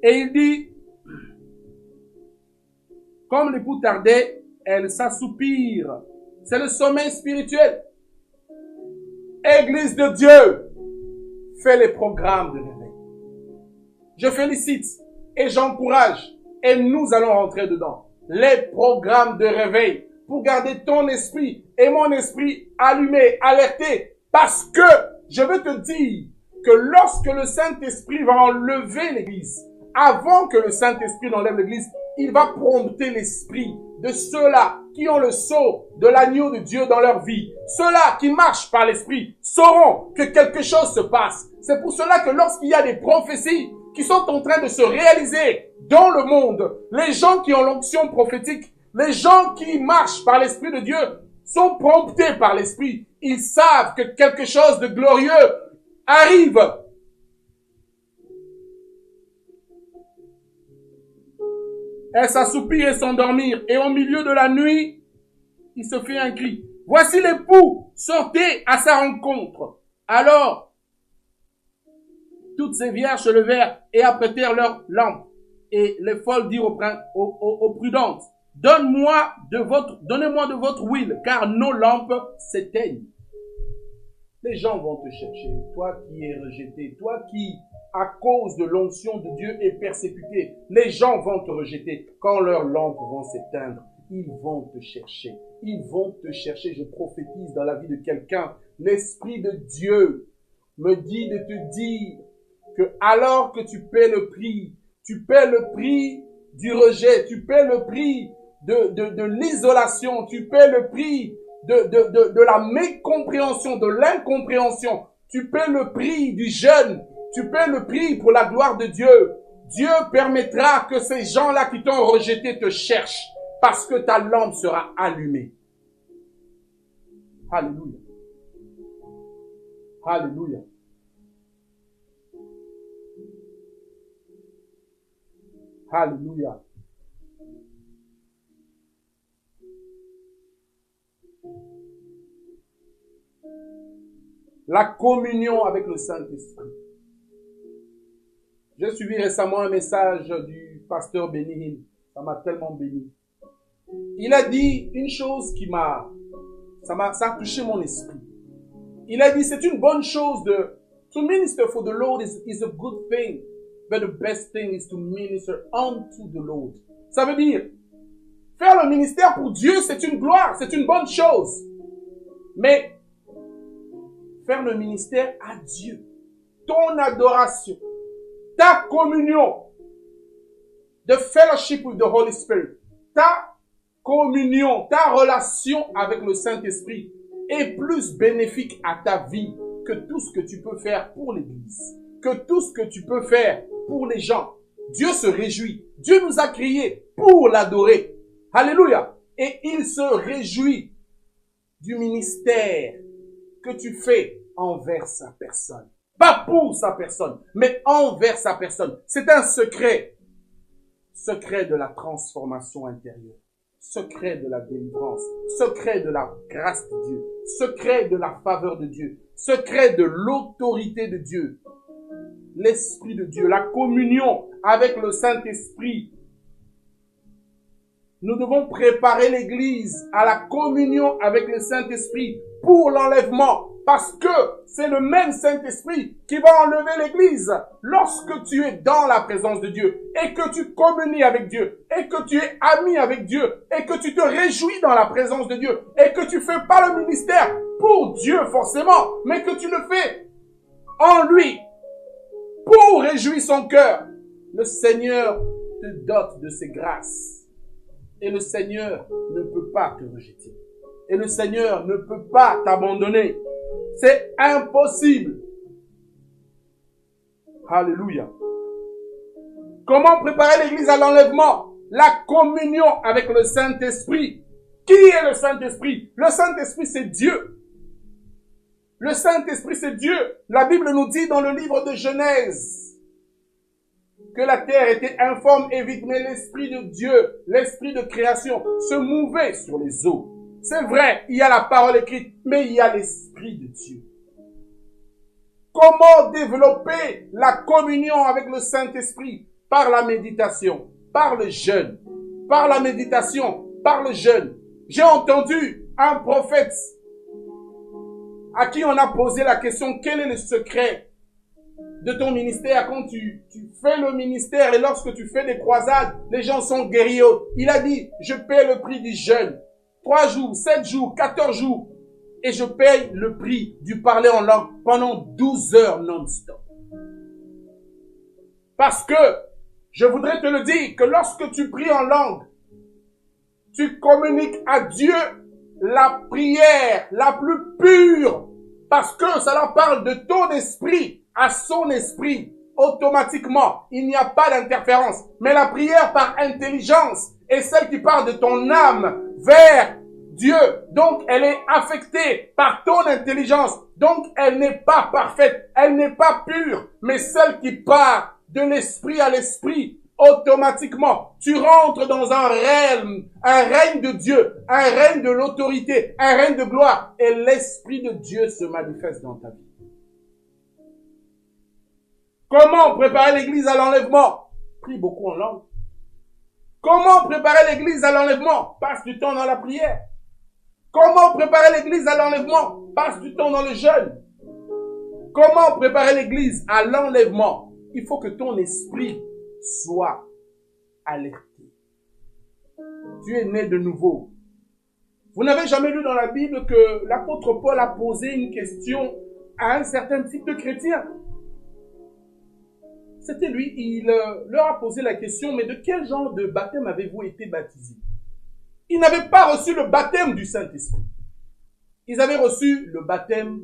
Et il dit, comme l'époux tardait, elles s'assoupirent. C'est le sommeil spirituel. Église de Dieu, fais les programmes de réveil. Je félicite et j'encourage et nous allons rentrer dedans. Les programmes de réveil pour garder ton esprit et mon esprit allumé, alerté. Parce que je veux te dire que lorsque le Saint-Esprit va enlever l'église, avant que le Saint-Esprit n'enlève l'église, il va prompter l'esprit de ceux-là qui ont le sceau de l'agneau de Dieu dans leur vie. Ceux-là qui marchent par l'esprit sauront que quelque chose se passe. C'est pour cela que lorsqu'il y a des prophéties qui sont en train de se réaliser dans le monde, les gens qui ont l'onction prophétique, les gens qui marchent par l'esprit de Dieu sont promptés par l'esprit. Ils savent que quelque chose de glorieux arrive. Elles s'assoupirent et s'endormirent. Et au milieu de la nuit, il se fait un cri. Voici l'époux, sortez à sa rencontre. Alors, toutes ces vierges se levèrent et apprêtèrent leurs lampes. Et les folles dirent aux prudentes, donnez-moi de votre huile, car nos lampes s'éteignent. Les gens vont te chercher, toi qui es rejeté, toi qui, à cause de l'onction de Dieu, est persécuté. Les gens vont te rejeter. Quand leurs lampes vont s'éteindre, ils vont te chercher. Ils vont te chercher. Je prophétise dans la vie de quelqu'un. L'Esprit de Dieu me dit de te dire que alors que tu paies le prix du rejet, tu paies le prix de l'isolation, tu paies le prix de la mécompréhension, de l'incompréhension, tu paies le prix du jeûne, tu paies le prix pour la gloire de Dieu. Dieu permettra que ces gens-là qui t'ont rejeté te cherchent parce que ta lampe sera allumée. Alléluia. Alléluia. Alléluia. La communion avec le Saint-Esprit. J'ai suivi récemment un message du pasteur Benny. Ça m'a tellement béni. Il a dit une chose qui ça a touché mon esprit. Il a dit, c'est une bonne chose to minister for the Lord is a good thing, but the best thing is to minister unto the Lord. Ça veut dire, faire le ministère pour Dieu, c'est une gloire, c'est une bonne chose. Mais, faire le ministère à Dieu, ton adoration, ta communion, The fellowship with the Holy Spirit. Ta communion, ta relation avec le Saint-Esprit est plus bénéfique à ta vie que tout ce que tu peux faire pour l'Église, que tout ce que tu peux faire pour les gens. Dieu se réjouit. Dieu nous a créés pour l'adorer. Alléluia. Et il se réjouit du ministère que tu fais envers sa personne. Pas pour sa personne, mais envers sa personne. C'est un secret. Secret de la transformation intérieure. Secret de la délivrance. Secret de la grâce de Dieu. Secret de la faveur de Dieu. Secret de l'autorité de Dieu. L'Esprit de Dieu. La communion avec le Saint-Esprit. Nous devons préparer l'Église à la communion avec le Saint-Esprit pour l'enlèvement. Parce que c'est le même Saint-Esprit qui va enlever l'Église lorsque tu es dans la présence de Dieu et que tu communies avec Dieu et que tu es ami avec Dieu et que tu te réjouis dans la présence de Dieu et que tu fais pas le ministère pour Dieu forcément, mais que tu le fais en lui pour réjouir son cœur. Le Seigneur te dote de ses grâces et le Seigneur ne peut pas te rejeter et le Seigneur ne peut pas t'abandonner. C'est impossible. Alléluia. Comment préparer l'Église à l'enlèvement? La communion avec le Saint-Esprit. Qui est le Saint-Esprit? Le Saint-Esprit, c'est Dieu. Le Saint-Esprit, c'est Dieu. La Bible nous dit dans le livre de Genèse que la terre était informe et vide, mais l'Esprit de Dieu, l'Esprit de création, se mouvait sur les eaux. C'est vrai, il y a la parole écrite, mais il y a l'Esprit de Dieu. Comment développer la communion avec le Saint-Esprit? Par la méditation, par le jeûne. Par la méditation, par le jeûne. J'ai entendu un prophète à qui on a posé la question, quel est le secret de ton ministère quand tu fais le ministère et lorsque tu fais des croisades, les gens sont guéris. Il a dit, je paie le prix du jeûne. 3 jours, 7 jours, 14 jours. Et je paye le prix du parler en langue pendant 12 heures non-stop. Parce que, je voudrais te le dire, que lorsque tu pries en langue, tu communiques à Dieu la prière la plus pure. Parce que cela parle de ton esprit à son esprit. Automatiquement, il n'y a pas d'interférence. Mais la prière par intelligence est celle qui parle de ton âme vers Dieu. Donc, elle est affectée par ton intelligence. Donc, elle n'est pas parfaite. Elle n'est pas pure. Mais celle qui part de l'esprit à l'esprit, automatiquement, tu rentres dans un règne de Dieu, un règne de l'autorité, un règne de gloire. Et l'Esprit de Dieu se manifeste dans ta vie. Comment préparer l'Église à l'enlèvement? Prie beaucoup en langue. Comment préparer l'Église à l'enlèvement? Passe du temps dans la prière. Comment préparer l'Église à l'enlèvement? Passe du temps dans le jeûne. Comment préparer l'Église à l'enlèvement? Il faut que ton esprit soit alerté. Tu es né de nouveau. Vous n'avez jamais lu dans la Bible que l'apôtre Paul a posé une question à un certain type de chrétien? C'était lui, il leur a posé la question, mais de quel genre de baptême avez-vous été baptisés? Ils n'avaient pas reçu le baptême du Saint-Esprit. Ils avaient reçu le baptême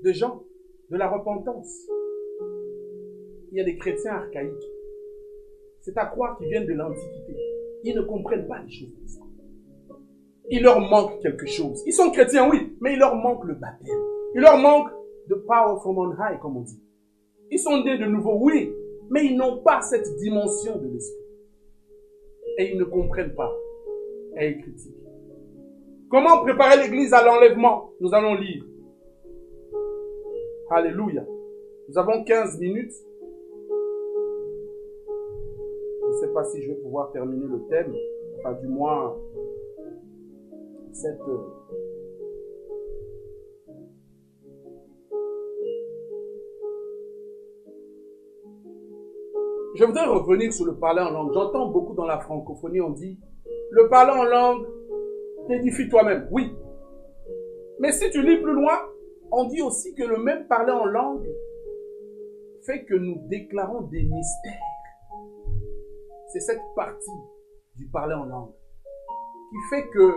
de Jean, de la repentance. Il y a des chrétiens archaïques. C'est à croire qu'ils viennent de l'Antiquité. Ils ne comprennent pas les choses comme ça. Il leur manque quelque chose. Ils sont chrétiens, oui, mais il leur manque le baptême. Il leur manque the power from on high, comme on dit. Ils sont nés de nouveau, oui, mais ils n'ont pas cette dimension de l'esprit. Et ils ne comprennent pas. Et ils critiquent. Comment préparer l'Église à l'enlèvement? Nous allons lire. Alléluia. Nous avons 15 minutes. Je ne sais pas si je vais pouvoir terminer le thème. Enfin, du moins, cette... Je voudrais revenir sur le parler en langue. J'entends beaucoup dans la francophonie, on dit, le parler en langue t'édifie toi-même. Oui. Mais si tu lis plus loin, on dit aussi que le même parler en langue fait que nous déclarons des mystères. c'est cette partie du parler en langue qui fait que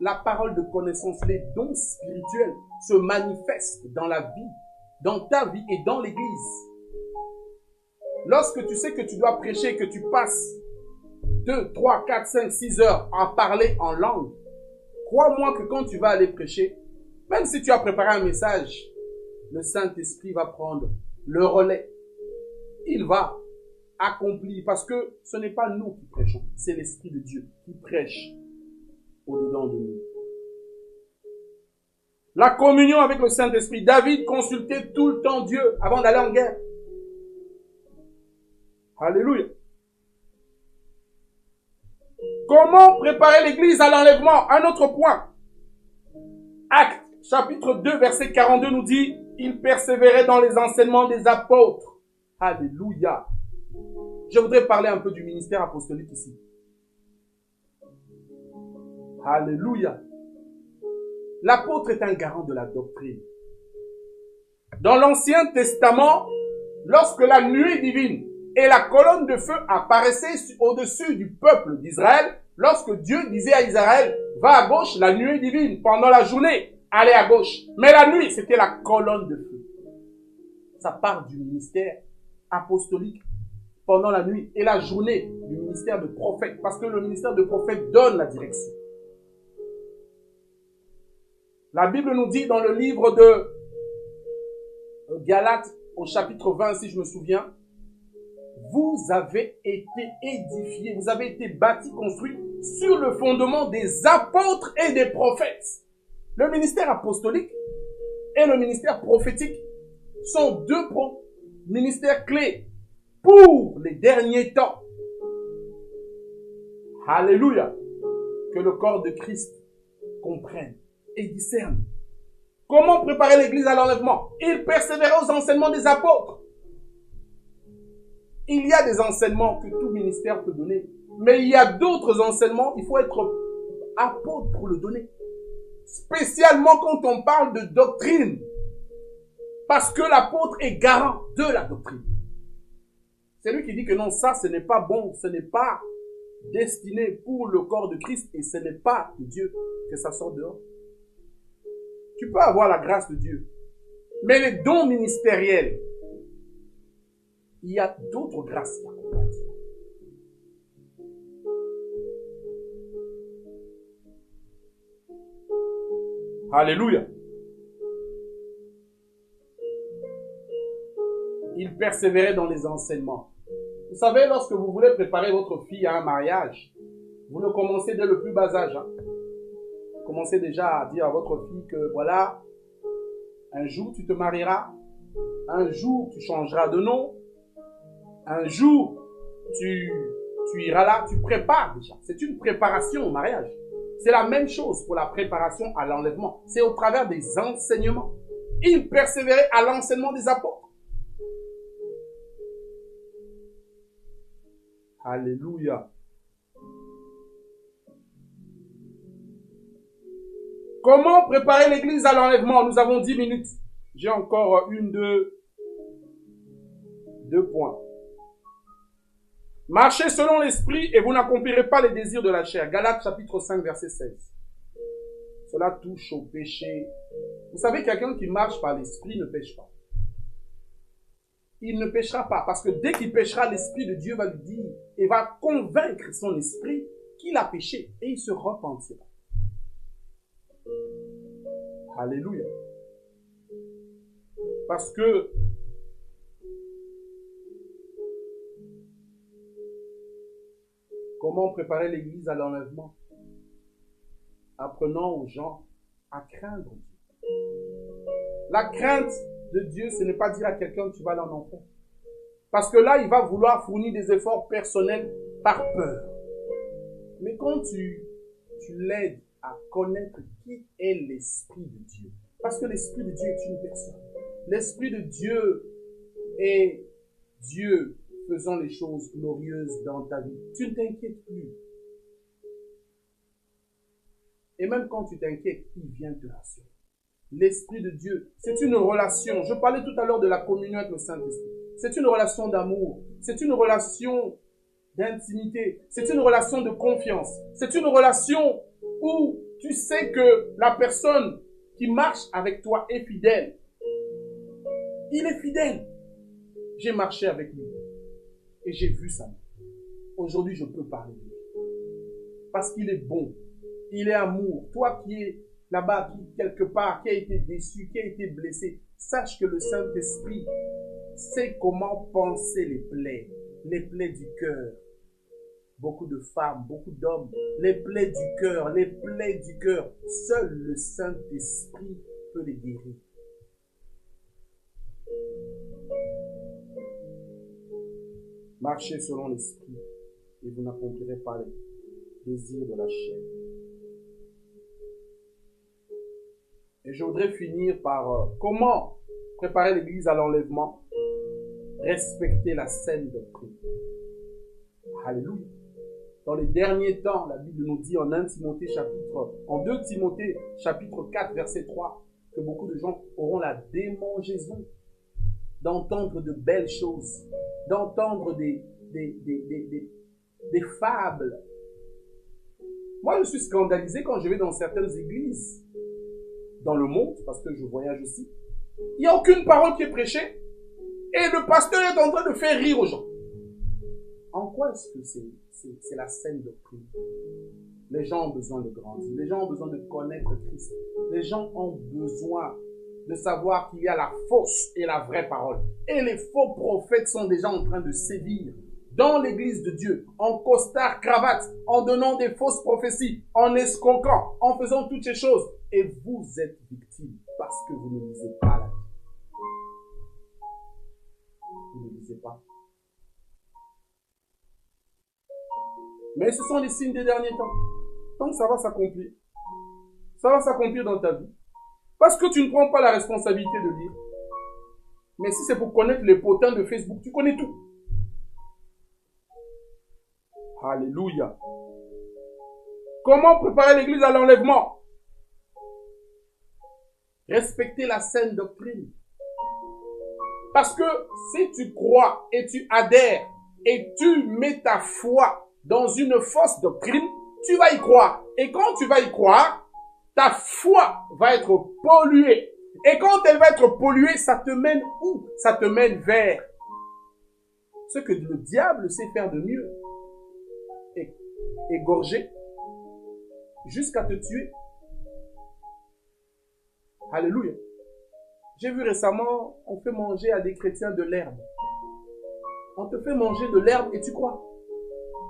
la parole de connaissance, les dons spirituels se manifestent dans la vie, dans ta vie et dans l'église. Lorsque tu sais que tu dois prêcher, que tu passes 2, 3, 4, 5, 6 heures à parler en langue, crois-moi que quand tu vas aller prêcher, même si tu as préparé un message, le Saint-Esprit va prendre le relais. Il va accomplir, parce que ce n'est pas nous qui prêchons, c'est l'Esprit de Dieu qui prêche au-dedans de nous. La communion avec le Saint-Esprit. David consultait tout le temps Dieu avant d'aller en guerre. Alléluia. Comment préparer l'église à l'enlèvement? Un autre point. Actes, chapitre 2, verset 42 nous dit, il persévérait dans les enseignements des apôtres. Alléluia. Je voudrais parler un peu du ministère apostolique ici. Alléluia. L'apôtre est un garant de la doctrine. Dans l'Ancien Testament, lorsque la nuée divine et la colonne de feu apparaissaient au-dessus du peuple d'Israël, lorsque Dieu disait à Israël, va à gauche, la nuée divine, pendant la journée, allez à gauche. Mais la nuit, c'était la colonne de feu. Ça part du ministère apostolique pendant la nuit et la journée du ministère de prophète, parce que le ministère de prophète donne la direction. La Bible nous dit dans le livre de Galates, au chapitre 20, si je me souviens, vous avez été édifiés, vous avez été bâtis, construits sur le fondement des apôtres et des prophètes. Le ministère apostolique et le ministère prophétique sont deux ministères clés pour les derniers temps. Alléluia. Que le corps de Christ comprenne et discerne. Comment préparer l'église à l'enlèvement? Il persévérait aux enseignements des apôtres. Il y a des enseignements que tout ministère peut donner. Mais il y a d'autres enseignements, il faut être apôtre pour le donner. Spécialement quand on parle de doctrine. Parce que l'apôtre est garant de la doctrine. C'est lui qui dit que non, ça ce n'est pas bon, ce n'est pas destiné pour le corps de Christ et ce n'est pas de Dieu que ça sort dehors. Tu peux avoir la grâce de Dieu. Mais les dons ministériels, il y a d'autres grâces qui accompagnent. Alléluia. Il persévérait dans les enseignements. Vous savez, lorsque vous voulez préparer votre fille à un mariage, vous le commencez dès le plus bas âge. Commencez déjà à dire à votre fille que voilà, un jour tu te marieras, un jour tu changeras de nom, un jour tu iras là, tu prépares déjà. C'est une préparation au mariage. C'est la même chose pour la préparation à l'enlèvement. C'est au travers des enseignements. Il persévérait à l'enseignement des apôtres. Alléluia. Comment préparer l'église à l'enlèvement? Nous avons 10 minutes. J'ai encore deux points. Marchez selon l'esprit et vous n'accomplirez pas les désirs de la chair. Galates chapitre 5 verset 16. Cela touche au péché. Vous savez, quelqu'un qui marche par l'esprit ne pêche pas. Il ne péchera pas parce que dès qu'il péchera, l'esprit de Dieu va lui dire et va convaincre son esprit qu'il a péché et il se repentira. Alléluia. Parce que comment préparer l'église à l'enlèvement? Apprenant aux gens à craindre Dieu. La crainte de Dieu, ce n'est pas dire à quelqu'un que tu vas aller en enfer. Parce que là, il va vouloir fournir des efforts personnels par peur. Mais quand tu l'aides à connaître qui est l'Esprit de Dieu. Parce que l'Esprit de Dieu est une personne. L'Esprit de Dieu est Dieu faisant les choses glorieuses dans ta vie. Tu ne t'inquiètes plus. Et même quand tu t'inquiètes, il vient te rassurer. L'Esprit de Dieu, c'est une relation. Je parlais tout à l'heure de la communion avec le Saint-Esprit. C'est une relation d'amour. C'est une relation d'intimité. C'est une relation de confiance. C'est une relation où tu sais que la personne qui marche avec toi est fidèle. Il est fidèle. J'ai marché avec lui et j'ai vu ça. Aujourd'hui, je peux parler de lui. Parce qu'il est bon. Il est amour. Toi qui es là-bas, qui quelque part, qui a été déçu, qui a été blessé, sache que le Saint-Esprit sait comment penser les plaies du cœur. Beaucoup de femmes, beaucoup d'hommes, les plaies du cœur, les plaies du cœur. Seul le Saint-Esprit peut les guérir. Marchez selon l'Esprit et vous n'accomplirez pas les désirs de la chair. Et je voudrais finir par comment préparer l'Église à l'enlèvement. Respecter la saine doctrine. Alléluia. Dans les derniers temps, la Bible nous dit en 2 Timothée chapitre 4 verset 3 que beaucoup de gens auront la démangeaison d'entendre de belles choses, d'entendre des fables. Moi, je suis scandalisé quand je vais dans certaines églises dans le monde, parce que je voyage aussi. Il n'y a aucune parole qui est prêchée et le pasteur est en train de faire rire aux gens. En quoi est-ce que c'est la saine doctrine? Les gens ont besoin de grandir. Les gens ont besoin de connaître Christ. Les gens ont besoin de savoir qu'il y a la fausse et la vraie parole. Et les faux prophètes sont déjà en train de sévir dans l'église de Dieu, en costard, cravate, en donnant des fausses prophéties, en escroquant, en faisant toutes ces choses. Et vous êtes victime parce que vous ne lisez pas la Bible. Vous ne lisez pas. Mais ce sont les signes des derniers temps. Donc ça va s'accomplir. Ça va s'accomplir dans ta vie. Parce que tu ne prends pas la responsabilité de lire. Mais si c'est pour connaître les potins de Facebook, tu connais tout. Alléluia. Comment préparer l'église à l'enlèvement? Respecter la saine doctrine. Parce que si tu crois et tu adhères et tu mets ta foi dans une fausse doctrine, tu vas y croire. Et quand tu vas y croire, ta foi va être polluée. Et quand elle va être polluée, ça te mène où? Ça te mène vers ce que le diable sait faire de mieux. Égorger jusqu'à te tuer. Alléluia. J'ai vu récemment, on fait manger à des chrétiens de l'herbe. On te fait manger de l'herbe et tu crois?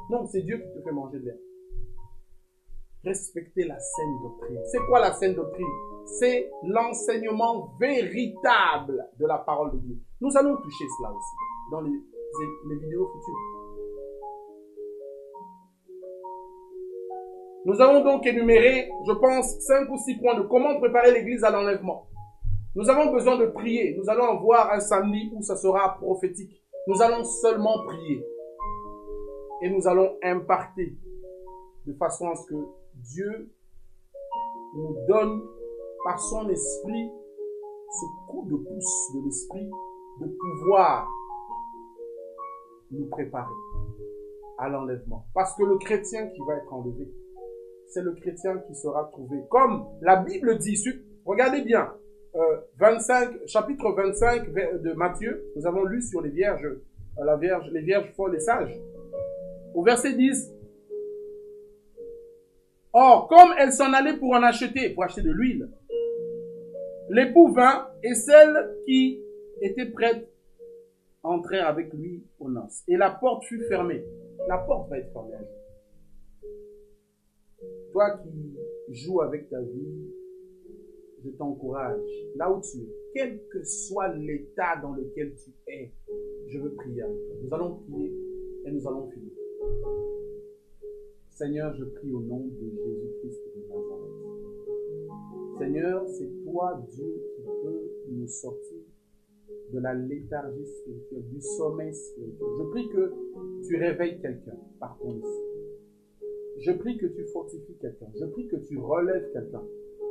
Non, c'est Dieu qui te fait manger de l'herbe. Respecter la saine doctrine. C'est quoi la saine doctrine? C'est l'enseignement véritable de la parole de Dieu. Nous allons toucher cela aussi dans les vidéos futures. Nous allons donc énumérer, je pense, 5 ou 6 points de comment préparer l'église à l'enlèvement. Nous avons besoin de prier. Nous allons avoir un samedi où ça sera prophétique. Nous allons seulement prier. Et nous allons imparter de façon à ce que Dieu nous donne par son esprit ce coup de pouce de l'esprit de pouvoir nous préparer à l'enlèvement. Parce que le chrétien qui va être enlevé, c'est le chrétien qui sera trouvé. Comme la Bible dit, regardez bien, chapitre 25 de Matthieu, nous avons lu sur les vierges folles et sages. Au verset 10, « Or, comme elles s'en allaient pour acheter de l'huile, l'époux vint et celles qui étaient prêtes entrèrent avec lui aux noces. Et la porte fut fermée. » La porte va être fermée un jour. Toi qui joues avec ta vie, je t'encourage, là où tu es, quel que soit l'état dans lequel tu es, je veux prier avec toi. Nous allons prier et nous allons finir. Seigneur, je prie au nom de Jésus-Christ de Nazareth. Seigneur, c'est toi, Dieu, qui peut nous sortir de la léthargie spirituelle, du sommeil spirituel. Je prie que tu réveilles quelqu'un par ton esprit. Je prie que tu fortifies quelqu'un. Je prie que tu relèves quelqu'un.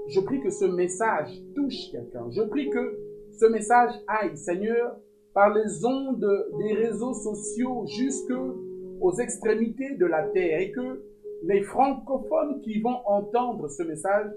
Je prie que ce message touche quelqu'un. Je prie que ce message aille, Seigneur, par les ondes des réseaux sociaux jusque aux extrémités de la terre et que les francophones qui vont entendre ce message,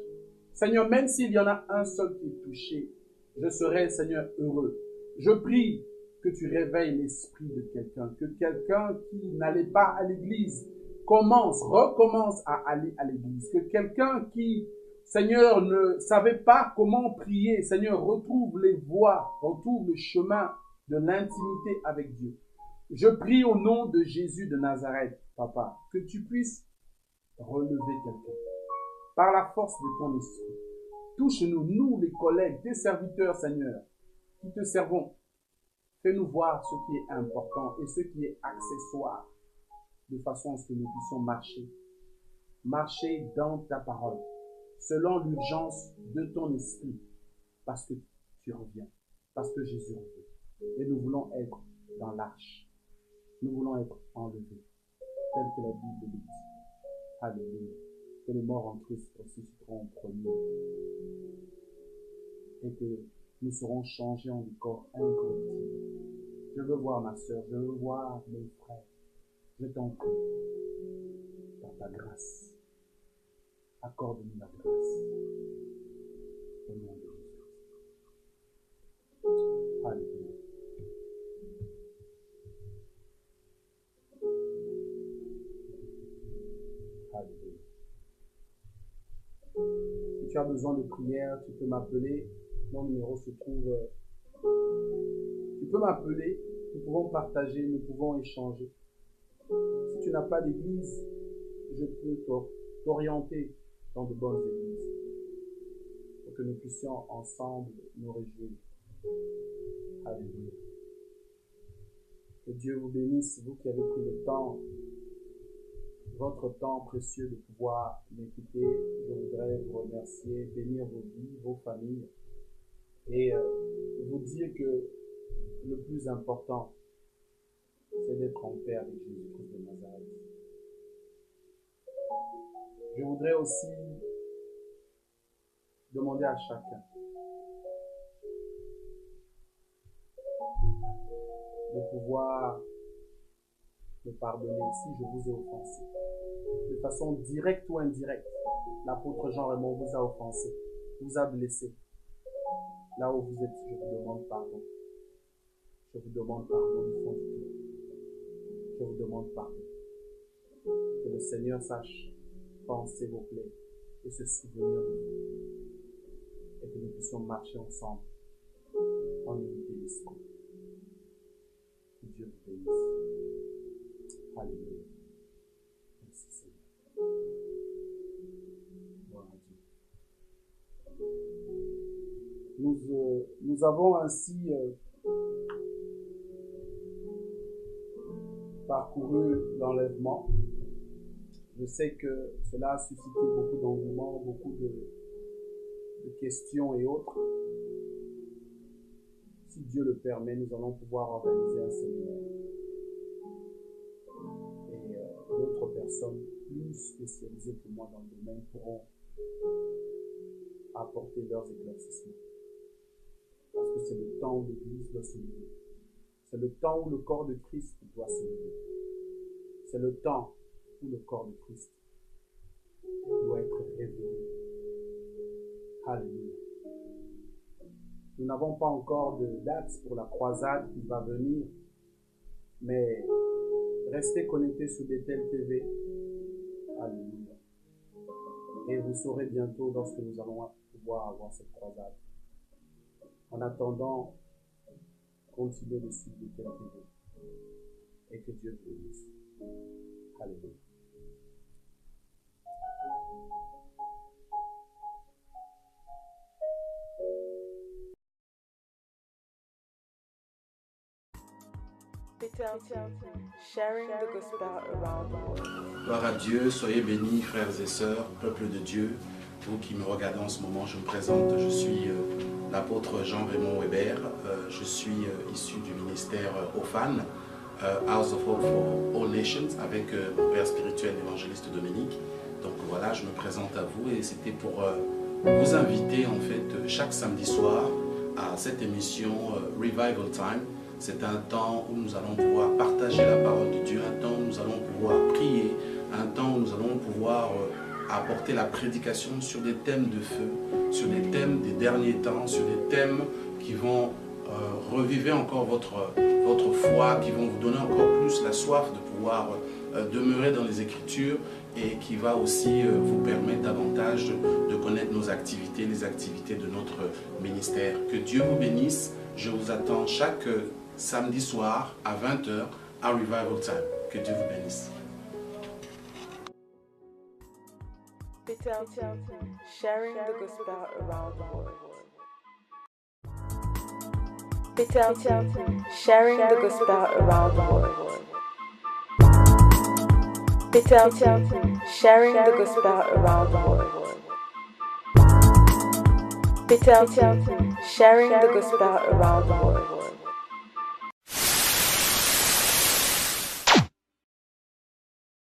Seigneur, même s'il y en a un seul qui est touché, je serai, Seigneur, heureux. Je prie que tu réveilles l'esprit de quelqu'un, que quelqu'un qui n'allait pas à l'église recommence à aller à l'église, que quelqu'un qui, Seigneur, ne savait pas comment prier, Seigneur, retrouve les voies, retrouve le chemin de l'intimité avec Dieu. Je prie au nom de Jésus de Nazareth, Papa, que tu puisses relever quelqu'un par la force de ton esprit. Touche-nous, nous les collègues, tes serviteurs, Seigneur, qui te servons. Fais-nous voir ce qui est important et ce qui est accessoire, de façon à ce que nous puissions marcher dans ta parole, selon l'urgence de ton esprit, parce que tu reviens, parce que Jésus revient. Et nous voulons être dans l'arche. Nous voulons être enlevés, tel que la Bible le dit. Alléluia. Que les morts en Christ ressusciteront en premier. Et que nous serons changés en des corps incorruptibles. Je veux voir ma sœur, je veux voir mes frères. Je t'en prie, par ta grâce. Accorde-nous la grâce. Au nom de Jésus. Alléluia. Alléluia. Si tu as besoin de prière, tu peux m'appeler. Mon numéro se trouve. Tu peux m'appeler. Nous pouvons partager, nous pouvons échanger. Si tu n'as pas d'église, je peux t'orienter dans de bonnes églises pour que nous puissions ensemble nous réjouir. Alléluia. Que Dieu vous bénisse, vous qui avez pris le temps, votre temps précieux de pouvoir m'écouter. Je voudrais vous remercier, bénir vos vies, vos familles et vous dire que le plus important, c'est d'être en paix avec Jésus-Christ de Nazareth. Je voudrais aussi demander à chacun de pouvoir me pardonner si je vous ai offensé. De façon directe ou indirecte, l'apôtre Jean-Raymond vous a offensé, vous a blessé. Là où vous êtes, je vous demande pardon. Je vous demande pardon du fond du cœur. Je vous demande pardon. Que le Seigneur sache penser vos plaies et se souvenir de vous. Et que nous puissions marcher ensemble en unité d'esprit. Que Dieu vous bénisse. Alléluia. Merci Seigneur. Gloire à Dieu. Nous avons ainsi parcouru l'enlèvement. Je sais que cela a suscité beaucoup d'engouement, beaucoup de questions et autres. Si Dieu le permet, nous allons pouvoir organiser un séminaire. Et d'autres personnes plus spécialisées que moi dans le domaine pourront apporter leurs éclaircissements. Parce que c'est le temps où l'Église doit se lever. C'est le temps où le corps de Christ doit se lever. C'est le temps où le corps de Christ doit être réveillé. Alléluia. Nous n'avons pas encore de date pour la croisade qui va venir, mais restez connectés sur Bethel TV. Alléluia. Et vous saurez bientôt lorsque nous allons pouvoir avoir cette croisade. En attendant, continuez de suivre Bethel TV. Et que Dieu vous bénisse. Alléluia. Sharing the gospel around the world. Gloire à Dieu, soyez bénis frères et sœurs, peuple de Dieu. Vous qui me regardez en ce moment, je me présente, je suis l'apôtre Jean-Raymond Weber. Je suis issu du ministère OFAN, House of Hope for All Nations, avec mon père spirituel, l'évangéliste Dominique. Donc voilà, je me présente à vous et c'était pour vous inviter en fait chaque samedi soir à cette émission Revival Time C'est un temps où nous allons pouvoir partager la parole de Dieu, un temps où nous allons pouvoir prier, un temps où nous allons pouvoir apporter la prédication sur des thèmes de feu, sur des thèmes des derniers temps, sur des thèmes qui vont reviver encore votre foi, qui vont vous donner encore plus la soif de pouvoir demeurer dans les Écritures et qui va aussi vous permettre davantage de connaître nos activités, les activités de notre ministère. Que Dieu vous bénisse. Je vous attends chaque samedi soir à 20h à Revival Time. Que Dieu vous bénisse. Sharing the gospel around the world. Sharing the gospel around the world. Sharing the gospel around the world. Sharing the gospel around the world.